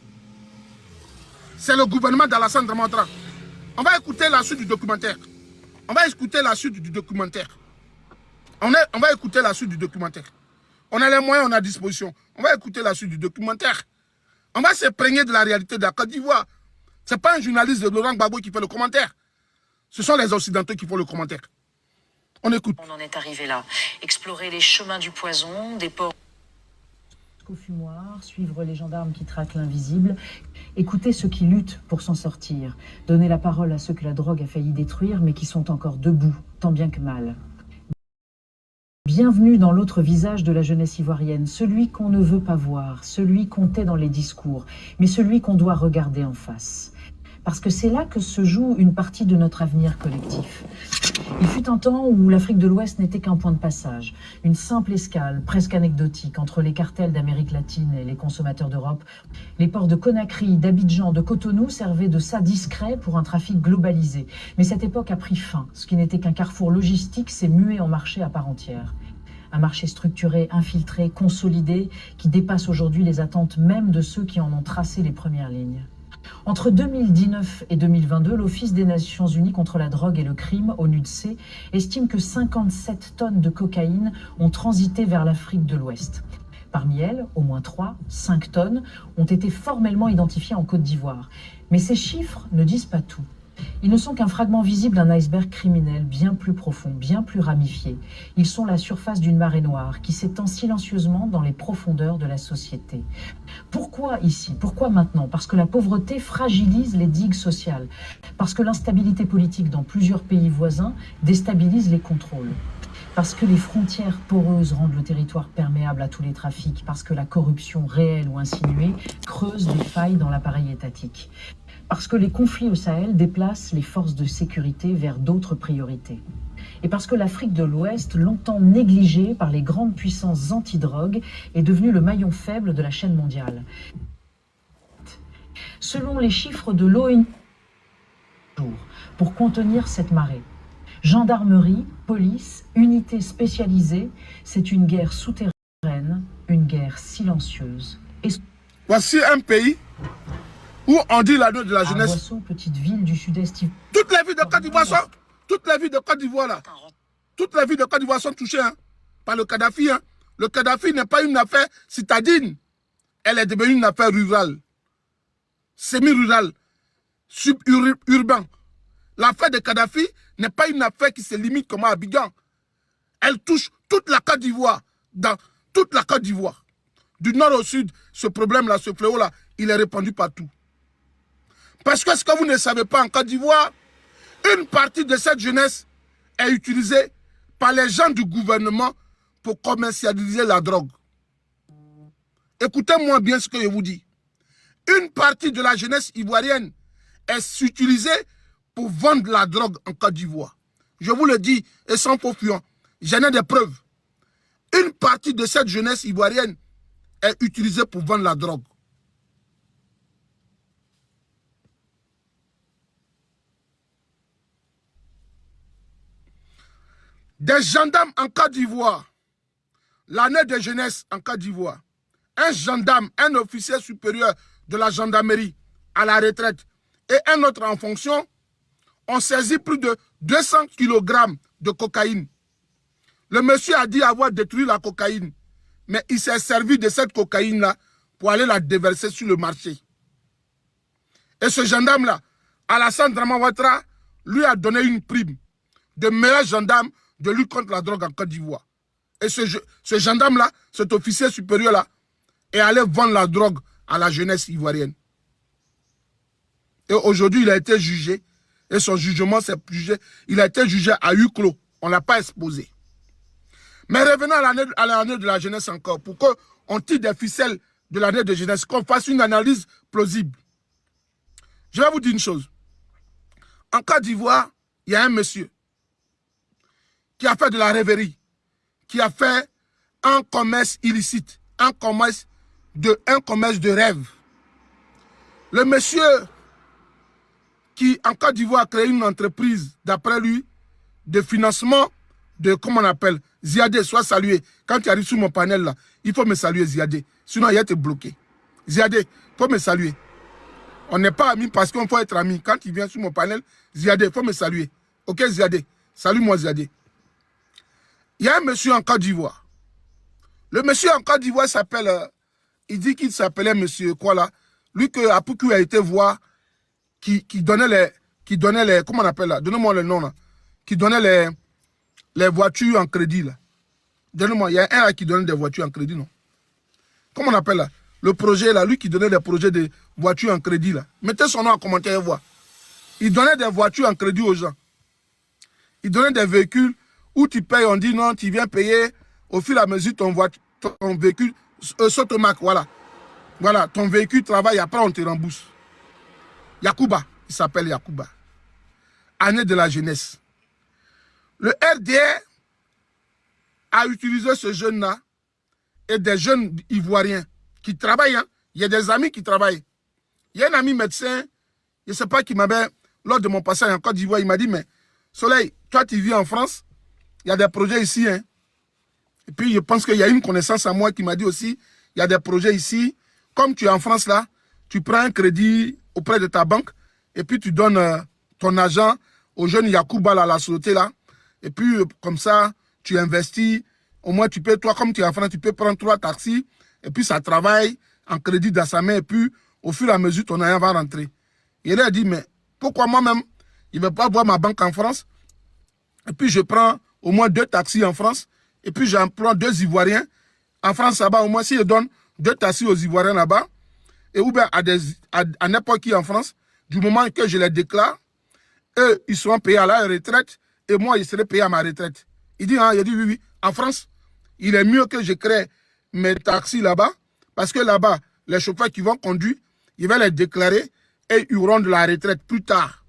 C'est le gouvernement d'Alassane Dramane. On va écouter la suite du documentaire. On va écouter la suite du documentaire. On va écouter la suite du documentaire. On a les moyens, on a à disposition. On va écouter la suite du documentaire. On va s'imprégner de la réalité de la Côte d'Ivoire. Ce n'est pas un journaliste de Laurent Gbagbo qui fait le commentaire. Ce sont les Occidentaux qui font le commentaire. On écoute. On en est arrivé là. Explorer les chemins du poison, des ports au fumoir, suivre les gendarmes qui traquent l'invisible, écouter ceux qui luttent pour s'en sortir, donner la parole à ceux que la drogue a failli détruire mais qui sont encore debout, tant bien que mal. Bienvenue dans l'autre visage de la jeunesse ivoirienne, celui qu'on ne veut pas voir, celui qu'on tait dans les discours, mais celui qu'on doit regarder en face. Parce que c'est là que se joue une partie de notre avenir collectif. Il fut un temps où l'Afrique de l'Ouest n'était qu'un point de passage, une simple escale, presque anecdotique, entre les cartels d'Amérique latine et les consommateurs d'Europe. Les ports de Conakry, d'Abidjan, de Cotonou servaient de ça discret pour un trafic globalisé. Mais cette époque a pris fin. Ce qui n'était qu'un carrefour logistique s'est mué en marché à part entière. Un marché structuré, infiltré, consolidé, qui dépasse aujourd'hui les attentes même de ceux qui en ont tracé les premières lignes. Entre 2019 et 2022, l'Office des Nations Unies contre la drogue et le crime, ONUDC, estime que 57 tonnes de cocaïne ont transité vers l'Afrique de l'Ouest. Parmi elles, au moins 5 tonnes, ont été formellement identifiées en Côte d'Ivoire. Mais ces chiffres ne disent pas tout. Ils ne sont qu'un fragment visible d'un iceberg criminel bien plus profond, bien plus ramifié. Ils sont la surface d'une marée noire qui s'étend silencieusement dans les profondeurs de la société. Pourquoi ici? Pourquoi maintenant? Parce que la pauvreté fragilise les digues sociales. Parce que l'instabilité politique dans plusieurs pays voisins déstabilise les contrôles. Parce que les frontières poreuses rendent le territoire perméable à tous les trafics. Parce que la corruption réelle ou insinuée creuse des failles dans l'appareil étatique. Parce que les conflits au Sahel déplacent les forces de sécurité vers d'autres priorités. Et parce que l'Afrique de l'Ouest, longtemps négligée par les grandes puissances anti-drogue, est devenue le maillon faible de la chaîne mondiale. Selon les chiffres de l'ONU, pour contenir cette marée, gendarmerie, police, unités spécialisées, c'est une guerre souterraine, une guerre silencieuse. Et... Voici un pays où on dit l'année de la jeunesse. Boisseau, petite ville du sud-est. Toutes les villes de Côte d'Ivoire sont, toutes les villes de Côte d'Ivoire là, toutes les villes de Côte d'Ivoire sont touchées par le Kadhafi. Le Kadhafi n'est pas une affaire citadine, elle est devenue une affaire rurale, semi-rurale, suburbain. L'affaire de Kadhafi n'est pas une affaire qui se limite comme à Abidjan. Elle touche toute la Côte d'Ivoire, dans toute la Côte d'Ivoire. Du nord au sud, ce problème-là, ce fléau-là, il est répandu partout. Parce que ce que vous ne savez pas en Côte d'Ivoire, une partie de cette jeunesse est utilisée par les gens du gouvernement pour commercialiser la drogue. Écoutez-moi bien ce que je vous dis. Une partie de la jeunesse ivoirienne est utilisée pour vendre la drogue en Côte d'Ivoire. Je vous le dis, et sans faux fuyant, j'en ai des preuves. Une partie de cette jeunesse ivoirienne est utilisée pour vendre la drogue. Des gendarmes en Côte d'Ivoire, l'année de jeunesse en Côte d'Ivoire, un gendarme, un officier supérieur de la gendarmerie à la retraite et un autre en fonction ont saisi plus de 200 kg de cocaïne. Le monsieur a dit avoir détruit la cocaïne, mais il s'est servi de cette cocaïne-là pour aller la déverser sur le marché. Et ce gendarme-là, Alassane Dramane Ouattara, lui a donné une prime de meilleur gendarme de lutte contre la drogue en Côte d'Ivoire. Et ce gendarme-là, cet officier supérieur-là, est allé vendre la drogue à la jeunesse ivoirienne. Et aujourd'hui, il a été jugé. Et son jugement s'est jugé. Il a été jugé à huis clos. On ne l'a pas exposé. Mais revenons à l'année de la jeunesse encore. Pour qu'on tire des ficelles de l'année de jeunesse, qu'on fasse une analyse plausible. Je vais vous dire une chose. En Côte d'Ivoire, il y a un monsieur qui a fait de la rêverie, qui a fait un commerce illicite, un commerce de rêve. Le monsieur qui, en Côte d'Ivoire, a créé une entreprise, d'après lui, de financement de, comment on appelle, Ziadé, sois salué. Quand tu arrives sur mon panel là, il faut me saluer Ziadé. Sinon, il a été bloqué. Ziadé, il faut me saluer. On n'est pas amis parce qu'on faut être amis. Quand il vient sur mon panel, Ziadé, il faut me saluer. Ok, Ziadé, salue-moi Ziadé. Il y a un monsieur en Côte d'Ivoire. Le monsieur en Côte d'Ivoire s'appelle, il dit qu'il s'appelait monsieur quoi là, lui que Apoukou a été voir, qui donnait les, comment on appelle là, donnez-moi le nom là, qui donnait les voitures en crédit là. Donnez-moi, il y a un là qui donnait des voitures en crédit, non? Comment on appelle là? Le projet là, lui qui donnait des projets de voitures en crédit là. Mettez son nom en commentaire et voir. Il donnait des voitures en crédit aux gens. Il donnait des véhicules où tu payes, on dit non, tu viens payer au fur et à mesure ton véhicule saute au Mac, voilà. Voilà, ton véhicule travaille, après on te rembourse. Yacouba, il s'appelle Yacouba. Année de la jeunesse. Le RDR a utilisé ce jeune-là et des jeunes ivoiriens qui travaillent. Hein. Il y a des amis qui travaillent. Il y a un ami médecin, je ne sais pas qui m'avait, lors de mon passage en Côte d'Ivoire, il m'a dit, mais Soleil, toi tu vis en France, il y a des projets ici. Hein. Et puis je pense qu'il y a une connaissance à moi qui m'a dit aussi, il y a des projets ici. Comme tu es en France là, tu prends un crédit auprès de ta banque et puis tu donnes ton argent au jeune Yacouba, là, la société, là. Et puis, comme ça, tu investis. Au moins, tu peux, toi, comme tu es en France, tu peux prendre 3 taxis et puis ça travaille en crédit dans sa main et puis, au fur et à mesure, ton argent va rentrer. Et il a dit, mais pourquoi moi-même, il ne veut pas voir ma banque en France? Et puis, je prends au moins 2 taxis en France et puis, j'emploie 2 Ivoiriens. En France, là-bas, au moins, si je donne 2 taxis aux Ivoiriens là-bas, et ou bien à n'importe qui en France, du moment que je les déclare, eux, ils seront payés à la retraite et moi, je serai payé à ma retraite. Il dit, hein, il dit oui, oui. En France, il est mieux que je crée mes taxis là-bas parce que là-bas, les chauffeurs qui vont conduire, ils vont les déclarer et ils auront de la retraite plus tard.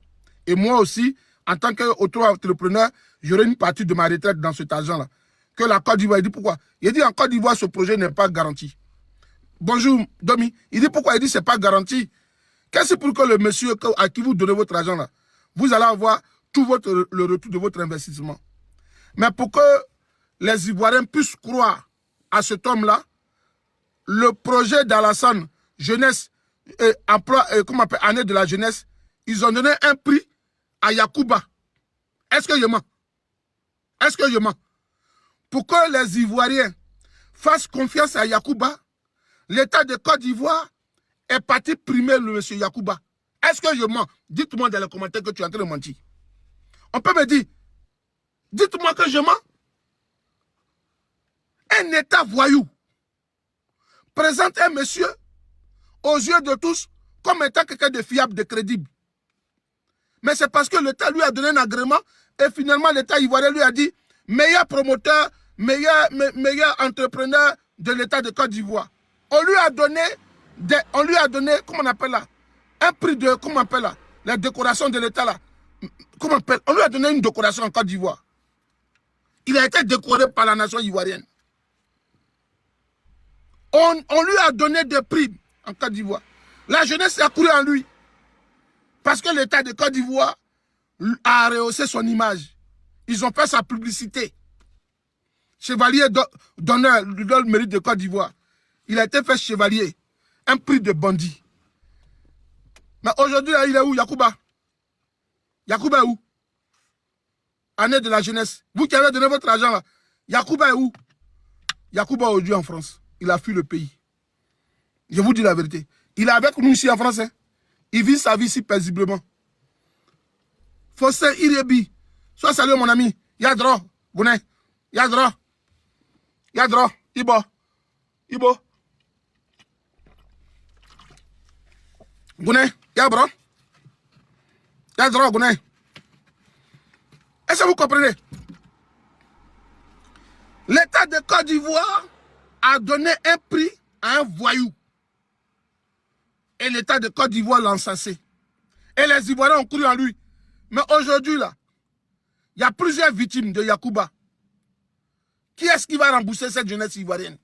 Et moi aussi, en tant qu'auto-entrepreneur, j'aurai une partie de ma retraite dans cet argent-là. Que la Côte d'Ivoire, il dit pourquoi? Il dit en Côte d'Ivoire, ce projet n'est pas garanti. Bonjour, Domi. Il dit pourquoi? Il dit c'est pas garanti. Qu'est-ce pour que le monsieur à qui vous donnez votre argent là, vous allez avoir tout le retour de votre investissement. Mais pour que les Ivoiriens puissent croire à cet homme-là, le projet d'Alassane, jeunesse, emploi, comment on appelle, année de la jeunesse, ils ont donné un prix à Yacouba. Est-ce que je mens? Est-ce que je mens? Pour que les Ivoiriens fassent confiance à Yacouba, l'État de Côte d'Ivoire est parti primer le monsieur Yacouba. Est-ce que je mens? Dites-moi dans les commentaires que tu es en train de mentir. On peut me dire, dites-moi que je mens. Un État voyou présente un monsieur aux yeux de tous comme étant quelqu'un de fiable, de crédible. Mais c'est parce que l'État lui a donné un agrément et finalement l'État ivoirien lui a dit meilleur promoteur, meilleur entrepreneur de l'État de Côte d'Ivoire. On lui a donné, comment on appelle là, un prix de, comment on appelle là, la décoration de l'État là. Comment on appelle? On lui a donné une décoration en Côte d'Ivoire. Il a été décoré par la nation ivoirienne. On lui a donné des prix en Côte d'Ivoire. La jeunesse a couru en lui. Parce que l'État de Côte d'Ivoire a rehaussé son image. Ils ont fait sa publicité. Chevalier d'honneur, le mérite de Côte d'Ivoire. Il a été fait chevalier. Un prix de bandit. Mais aujourd'hui, il est où, Yacouba? Yacouba est où? Année de la jeunesse. Vous qui avez donné votre argent là. Yacouba est où? Yacouba aujourd'hui en France. Il a fui le pays. Je vous dis la vérité. Il est avec nous ici en France. Hein. Il vit sa vie si paisiblement. Fossé Irebi. Sois salué mon ami. Yadro. Gouné. Yadro. Yadro. Ibo. Ibo. Gouné. Yabro. Yadro. Gouné. Est-ce que vous comprenez? L'État de Côte d'Ivoire a donné un prix à un voyou. Et l'État de Côte d'Ivoire l'a ensassé. Et les Ivoiriens ont couru en lui. Mais aujourd'hui, là, il y a plusieurs victimes de Yacouba. Qui est-ce qui va rembourser cette jeunesse ivoirienne?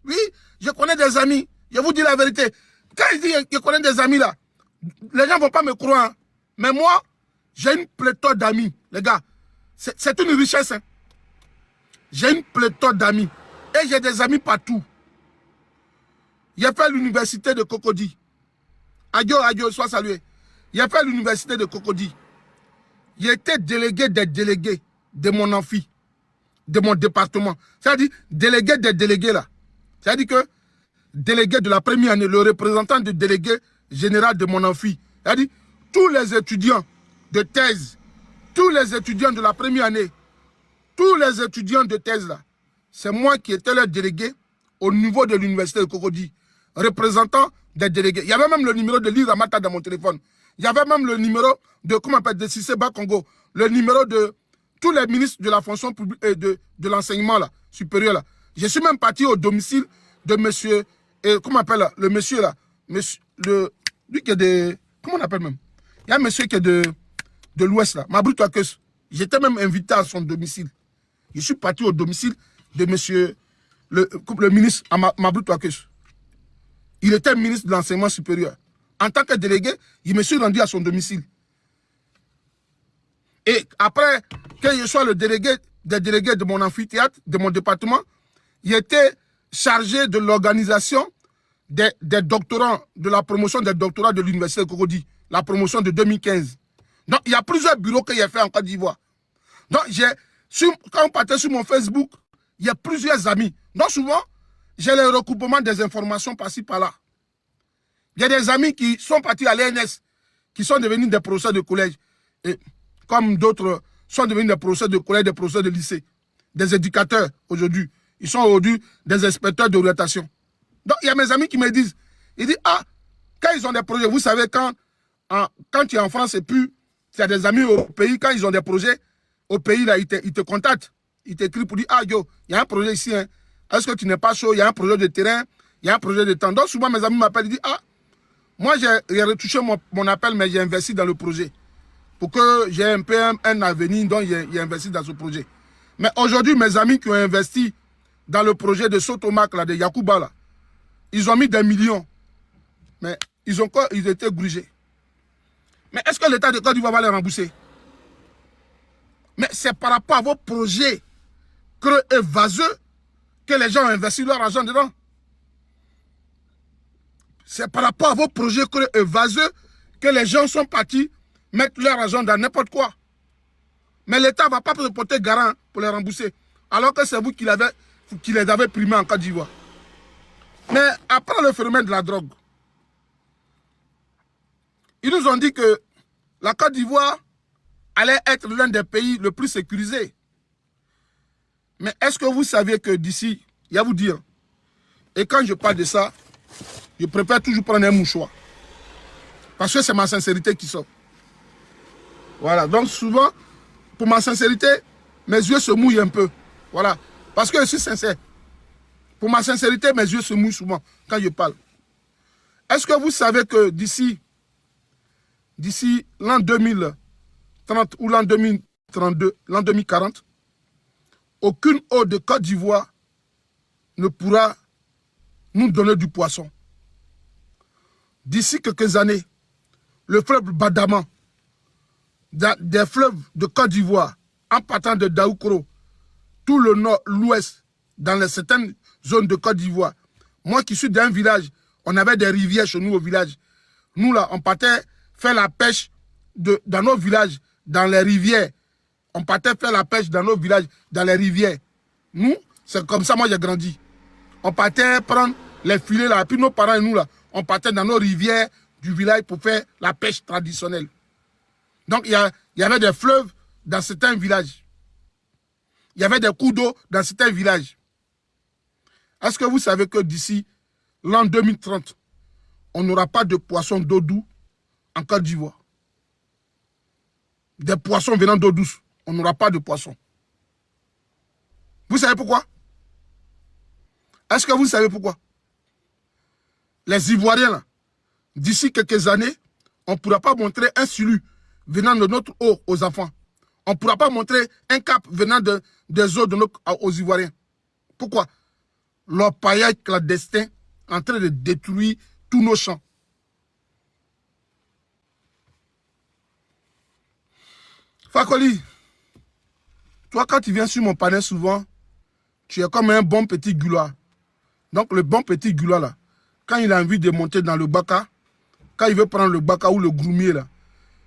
Oui, je connais des amis. Je vous dis la vérité. Quand je dis que je connais des amis, là, les gens ne vont pas me croire. Hein. Mais moi, j'ai une pléthore d'amis. Les gars, c'est une richesse. Hein. J'ai une pléthore d'amis. Et j'ai des amis partout. J'ai fait l'université de Cocody. Adio, adio, sois salué. J'ai fait l'université de Cocody. J'ai été délégué des délégués de mon amphi, de mon département. C'est-à-dire, délégué des délégués là. C'est-à-dire que, délégué de la première année, le représentant du délégué général de mon amphi. C'est-à-dire, tous les étudiants de thèse, tous les étudiants de la première année, tous les étudiants de thèse là, c'est moi qui étais leur délégué au niveau de l'université de Cocody, représentant des délégués. Il y avait même le numéro de Lira Mata dans mon téléphone. Il y avait même le numéro de, comment on appelle, de Sisseba Congo, le numéro de tous les ministres de la fonction publique et de l'enseignement là, supérieur là. Je suis même parti au domicile de monsieur, comment on appelle là, le monsieur là, monsieur, lui qui est de, comment on appelle même? Il y a un monsieur qui est de l'Ouest là, Mabruto Akes. J'étais même invité à son domicile. Je suis parti au domicile de monsieur, le ministre Mabruto Akes. Il était ministre de l'enseignement supérieur. En tant que délégué, je me suis rendu à son domicile. Et après que je sois le délégué des délégués de mon amphithéâtre, de mon département, il était chargé de l'organisation des doctorants, de la promotion des doctorats de l'université de Cocody, la promotion de 2015. Donc, il y a plusieurs bureaux que j'ai fait en Côte d'Ivoire. Donc, quand on partait sur mon Facebook, il y a plusieurs amis. Donc, souvent, j'ai le recoupement des informations par-ci, par-là. Il y a des amis qui sont partis à l'ENS, qui sont devenus des professeurs de collège, et comme d'autres sont devenus des professeurs de collège, des professeurs de lycée, des éducateurs aujourd'hui. Ils sont aujourd'hui des inspecteurs d'orientation. Donc, il y a mes amis qui me disent, ils disent, ah, quand ils ont des projets, vous savez, quand tu es en France et puis tu as des amis au pays, quand ils ont des projets, au pays, là, ils te contactent. Ils t'écrivent pour dire, ah, yo, il y a un projet ici, hein. Est-ce que tu n'es pas chaud? Il y a un projet de terrain, il y a un projet de temps. Donc, souvent, mes amis m'appellent, ils disent, ah, moi, j'ai retouché mon appel, mais j'ai investi dans le projet. Pour que j'ai un peu un avenir, donc j'ai investi dans ce projet. Mais aujourd'hui, mes amis qui ont investi dans le projet de Sotomac, là, de Yacouba, là, ils ont mis des millions. Mais ils étaient grugés. Mais est-ce que l'État de Côte d'Ivoire va les rembourser? Mais c'est par rapport à vos projets creux et vaseux que les gens ont investi leur argent dedans. C'est par rapport à vos projets creux et vaseux que les gens sont partis mettre leur argent dans n'importe quoi. Mais l'État ne va pas se porter garant pour les rembourser. Alors que c'est vous qui les avez primés en Côte d'Ivoire. Mais après le phénomène de la drogue, ils nous ont dit que la Côte d'Ivoire allait être l'un des pays le plus sécurisés. Mais est-ce que vous saviez que d'ici, il y a vous dire, et quand je parle de ça, je préfère toujours prendre un mouchoir. Parce que c'est ma sincérité qui sort. Voilà, donc souvent, pour ma sincérité, mes yeux se mouillent un peu. Voilà, parce que je suis sincère. Pour ma sincérité, mes yeux se mouillent souvent quand je parle. Est-ce que vous savez que d'ici l'an 2030 ou l'an 2032, l'an 2040, aucune eau de Côte d'Ivoire ne pourra nous donner du poisson. D'ici quelques années, le fleuve Badama, des fleuves de Côte d'Ivoire, en partant de Daoukro, tout le nord, l'ouest, dans certaines zones de Côte d'Ivoire. Moi qui suis d'un village, on avait des rivières chez nous au village. Nous là, on partait faire la pêche dans nos villages, dans les rivières. On partait faire la pêche dans nos villages, dans les rivières. Nous, c'est comme ça, moi j'ai grandi. On partait prendre les filets là, puis nos parents et nous là, on partait dans nos rivières du village pour faire la pêche traditionnelle. Donc il y avait des fleuves dans certains villages. Il y avait des cours d'eau dans certains villages. Est-ce que vous savez que d'ici l'an 2030, on n'aura pas de poissons d'eau douce en Côte d'Ivoire? Des poissons venant d'eau douce, on n'aura pas de poissons. Vous savez pourquoi? Est-ce que vous savez pourquoi? Les Ivoiriens, là, d'ici quelques années, on ne pourra pas montrer un silu venant de notre eau aux enfants. On ne pourra pas montrer un cap venant des eaux aux Ivoiriens. Pourquoi? Leur paillage clandestin est en train de détruire tous nos champs. Fakoli, toi quand tu viens sur mon panel souvent, tu es comme un bon petit gula. Donc le bon petit gula là, quand il a envie de monter dans le baka, quand il veut prendre le baka ou le groumier là,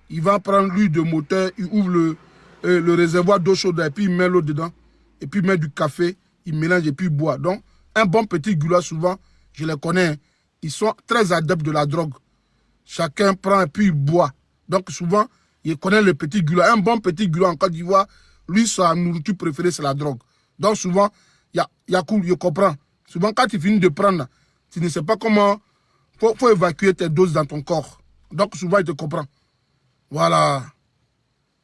il va prendre l'huile de moteur, il ouvre le réservoir d'eau chaude et puis il met l'eau dedans, et puis il met du café, il mélange et puis il boit. Donc un bon petit gula souvent, je les connais, hein, ils sont très adeptes de la drogue. Chacun prend et puis il boit. Donc souvent, il connaît le petit gula. Un bon petit gula en Côte d'Ivoire, lui, sa nourriture préférée, c'est la drogue. Donc souvent, il y a cool, je comprends. Souvent, quand tu finis de prendre, tu ne sais pas comment, faut évacuer tes doses dans ton corps. Donc souvent, il te comprend. Voilà.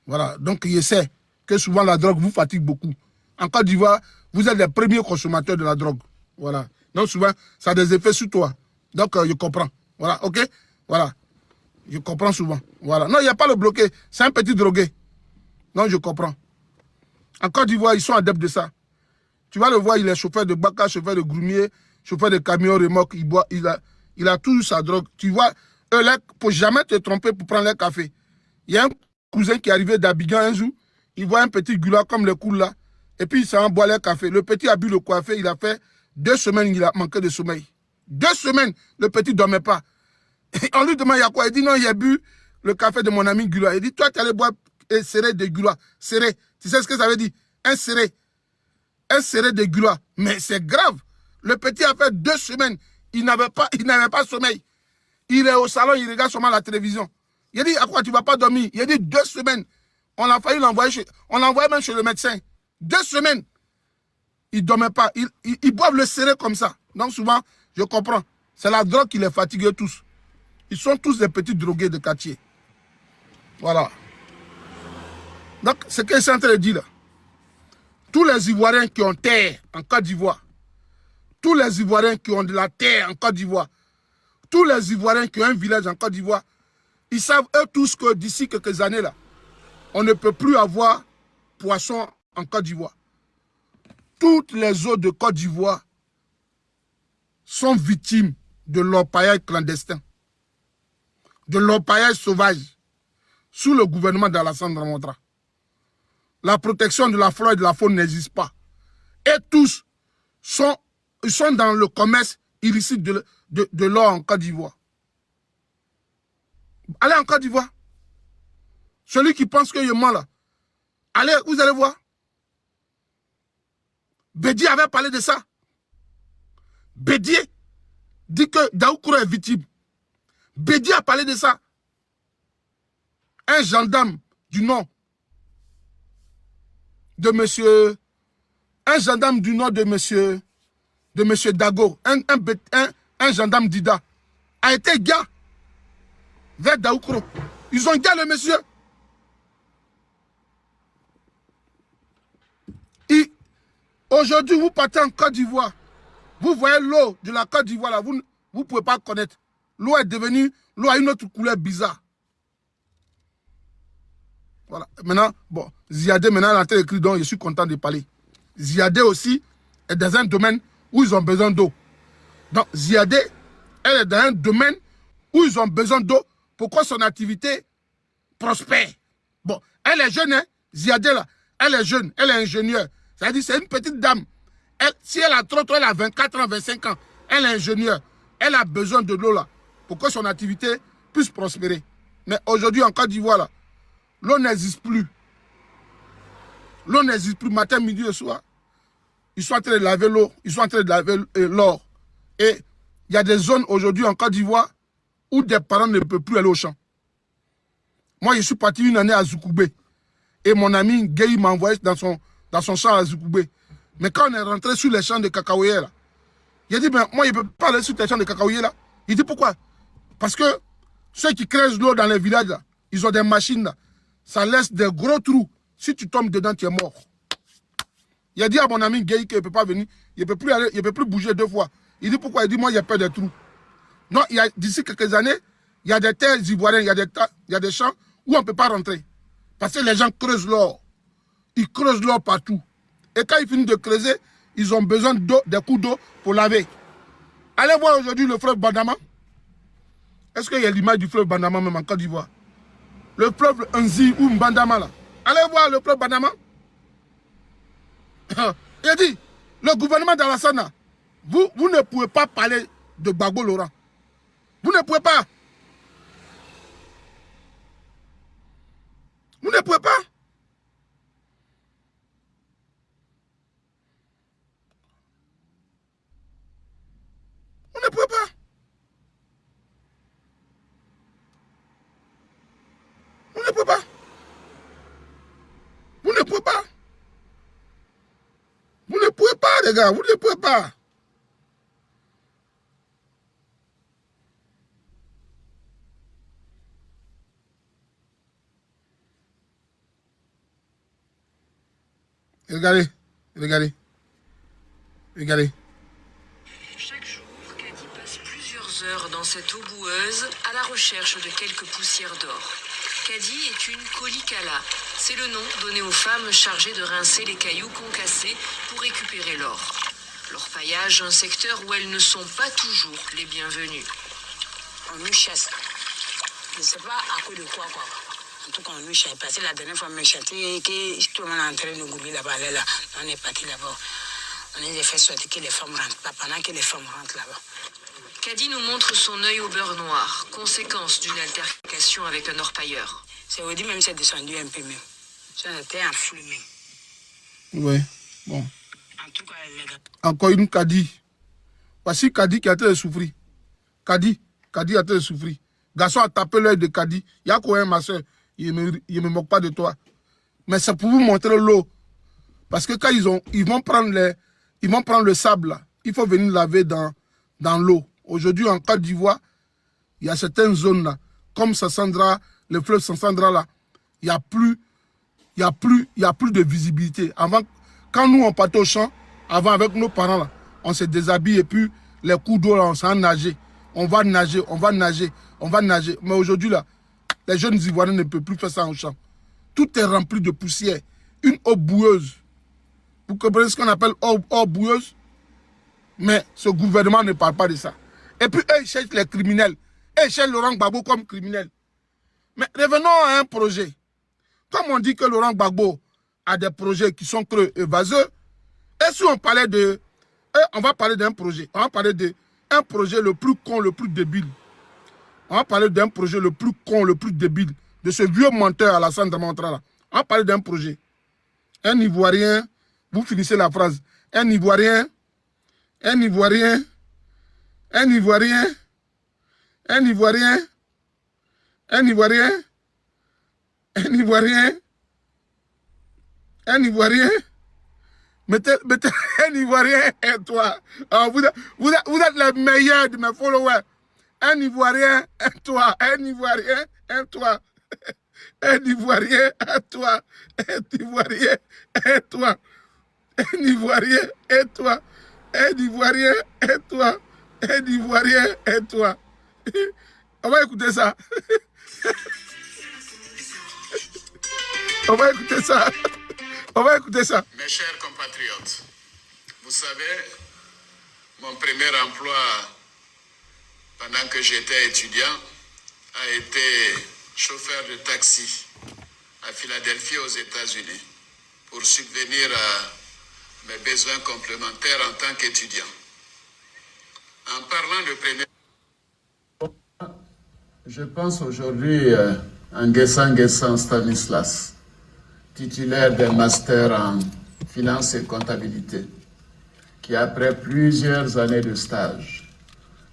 Voilà. Donc il sait que souvent la drogue vous fatigue beaucoup. En Côte d'Ivoire, vous êtes les premiers consommateurs de la drogue. Voilà. Donc souvent, ça a des effets sur toi. Donc je comprends. Voilà, ok? Voilà. Je comprends souvent. Voilà. Non, il n'y a pas le bloqué. C'est un petit drogué. Non, je comprends. En Côte d'Ivoire, ils sont adeptes de ça. Tu vas le voir, il est chauffeur de baka, chauffeur de groumier, chauffeur de camion remorque. Il a toujours sa drogue. Tu vois, eux, là, pour jamais te tromper pour prendre leur café. Il y a un cousin qui est arrivé d'Abidjan un jour. Il voit un petit gula comme le cool là. Et puis, il s'en boit leur café. Le petit a bu le café. Il a fait 2 semaines, il a manqué de sommeil. 2 semaines, le petit ne dormait pas. Et on lui demande, il y a quoi? Il dit, non, il a bu le café de mon ami Gula. Il dit, toi, tu allais boire un serré de Gula. Serré. Tu sais ce que ça veut dire? Un serré. Un serré de Gula. Mais c'est grave. Le petit a fait 2 semaines. Il n'avait pas sommeil. Il est au salon, il regarde seulement la télévision. Il a dit, à quoi tu ne vas pas dormir? Il a dit 2 semaines. On a failli l'envoyer on l'envoyait même chez le médecin. 2 semaines. Ils ne dormaient pas. Ils boivent le serré comme ça. Donc souvent, je comprends. C'est la drogue qui les fatigue tous. Ils sont tous des petits drogués de quartier. Voilà. Donc, ce que je suis en train de dire là. Tous les Ivoiriens qui ont terre en Côte d'Ivoire, tous les Ivoiriens qui ont de la terre en Côte d'Ivoire, tous les Ivoiriens qui ont un village en Côte d'Ivoire, ils savent eux tous que d'ici quelques années là, on ne peut plus avoir poisson en Côte d'Ivoire. Toutes les eaux de Côte d'Ivoire sont victimes de l'orpaillage clandestin, de l'orpaillage sauvage, sous le gouvernement d'Alassane Ouattara. La protection de la flore et de la faune n'existe pas. Et tous sont dans le commerce illicite de l'or en Côte d'Ivoire. Allez en Côte d'Ivoire. Celui qui pense que je mens là, allez, vous allez voir. Bédié avait parlé de ça. Bédié dit que Daoukoura est victime. Bédié a parlé de ça. Un gendarme du nom de monsieur... Un gendarme du nom de monsieur Dago, un gendarme d'Ida, a été gars vers Daoukoura. Ils ont gars le monsieur. Aujourd'hui, vous partez en Côte d'Ivoire. Vous voyez l'eau de la Côte d'Ivoire là, vous ne pouvez pas connaître. L'eau est devenue, l'eau a une autre couleur bizarre. Voilà. Maintenant, bon, Ziadé, maintenant, elle a été écrit, donc je suis content de parler. Ziadé aussi est dans un domaine où ils ont besoin d'eau. Donc, Ziadé, elle est dans un domaine où ils ont besoin d'eau pour que son activité prospère. Bon, elle est jeune, hein, Ziadé là, elle est jeune, elle est ingénieure. C'est-à-dire, c'est une petite dame. Si elle a trop, elle a 24 ans, 25 ans, elle est ingénieure. Elle a besoin de l'eau là pour que son activité puisse prospérer. Mais aujourd'hui, en Côte d'Ivoire, là, l'eau n'existe plus. L'eau n'existe plus matin, midi et soir. Ils sont en train de laver l'eau. Ils sont en train de laver l'or. Et il y a des zones aujourd'hui en Côte d'Ivoire où des parents ne peuvent plus aller au champ. Moi, je suis parti une année à Zoukoubé. Et mon ami Gueye m'a envoyé dans son champ à Zoukoubé. Mais quand on est rentré sur les champs de cacaoyers, là, il a dit, ben, moi, je ne peux pas aller sur les champs de cacaoyers, là. Il dit, pourquoi? Parce que ceux qui creusent l'eau dans les villages, là, ils ont des machines, là. Ça laisse des gros trous. Si tu tombes dedans, tu es mort. Il a dit à mon ami Gueye qu'il ne peut pas venir. Il ne peut plus aller, il ne peut plus bouger 2 fois. Il dit, pourquoi? Il dit, moi, il y a peur des trous. Non, d'ici quelques années, il y a des terres ivoiriennes, il y a des champs où on ne peut pas rentrer. Parce que les gens creusent l'or. Ils creusent l'or partout. Et quand ils finissent de creuser, ils ont besoin d'eau, des coups d'eau pour laver. Allez voir aujourd'hui le fleuve Bandama. Est-ce qu'il y a l'image du fleuve Bandama même en Côte d'Ivoire? Le fleuve Nzi ou Mbandama là. Allez voir le fleuve Bandama. Il a dit, le gouvernement d'Alassane, vous ne pouvez pas parler de Gbagbo Laurent. Vous ne pouvez pas. Vous ne pouvez pas. Vous ne pouvez pas. Vous ne pouvez pas. Vous ne pouvez pas. Vous ne pouvez pas, les gars. Vous ne pouvez pas. Regardez. Regardez. Regardez. Chaque jour, Kadi passe plusieurs heures dans cette eau boueuse à la recherche de quelques poussières d'or. Kadi est une kolikala. C'est le nom donné aux femmes chargées de rincer les cailloux concassés pour récupérer l'or. L'orpaillage, un secteur où elles ne sont pas toujours les bienvenues. On nous chasse. Je ne sais pas à cause de quoi. En tout cas, on nous chasse. Parce que la dernière fois, on m'a chanté que tout le monde est en train de nous là-bas. Là. On est parti là-bas. On a fait sortir que les femmes rentrent pas pendant que les femmes rentrent là-bas. Kadi nous montre son œil au beurre noir, conséquence d'une altercation avec un orpailleur. C'est Audi même s'est descendu un peu même. Ça était un flou même. Oui, bon. En tout cas, les gars. Encore une Kadi. Voici Kadi qui a été souffrir. Kadi a été souffrir. Garçon a tapé l'œil de Kadi. Il y a quoi, ma soeur? Il ne me moque pas de toi. Mais c'est pour vous montrer l'eau. Parce que quand ils vont prendre le sable, là, il faut venir laver dans l'eau. Aujourd'hui, en Côte d'Ivoire, il y a certaines zones là, comme Sassandra, le fleuve Sassandra là, il n'y a plus de visibilité. Avant, quand nous on partait au champ, avant avec nos parents là, on se déshabille et puis les coups d'eau là, on s'en nager. On va nager. Mais aujourd'hui là, les jeunes Ivoiriens ne peuvent plus faire ça au champ. Tout est rempli de poussière. Une eau boueuse. Vous comprenez ce qu'on appelle eau boueuse? Mais ce gouvernement ne parle pas de ça. Et puis, eux, ils cherchent les criminels. Ils cherchent Laurent Gbagbo comme criminel. Mais revenons à un projet. Comme on dit que Laurent Gbagbo a des projets qui sont creux et vaseux, et si on parlait de... on va parler d'un projet. On va parler d'un projet le plus con, le plus débile. On va parler d'un projet le plus con, le plus débile. De ce vieux menteur Alassane Dramane Ouattara. On va parler d'un projet. Un Ivoirien, vous finissez la phrase. Un Ivoirien mettez un Ivoirien et toi. Alors vous êtes les meilleurs de mes followers. Un Ivoirien et toi. Un Ivoirien et toi. Un Ivoirien et toi. Un Ivoirien et toi. Un Ivoirien et toi. Un Ivoirien et toi. Un Ivoirien et toi. On va écouter ça. On va écouter ça. On va écouter ça. Mes chers compatriotes, vous savez, mon premier emploi pendant que j'étais étudiant a été chauffeur de taxi à Philadelphie aux États-Unis pour subvenir à mes besoins complémentaires en tant qu'étudiant. En parlant de premier... Je pense aujourd'hui à Nguessan Stanislas, titulaire d'un master en finance et comptabilité, qui après plusieurs années de stage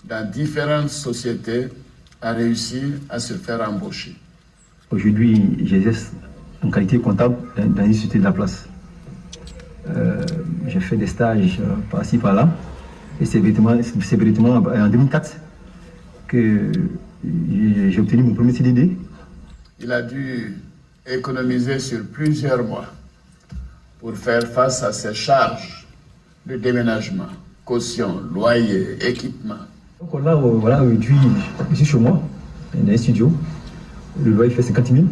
dans différentes sociétés a réussi à se faire embaucher. Aujourd'hui, j'exerce en qualité comptable dans une société de la place. J'ai fait des stages par-ci, par-là, et c'est véritablement en 2004 que j'ai obtenu mon premier CDD. Il a dû économiser sur plusieurs mois pour faire face à ses charges de déménagement, caution, loyer, équipement. Donc là, voilà, aujourd'hui, je suis chez moi, dans un studio. Le loyer fait 50 000.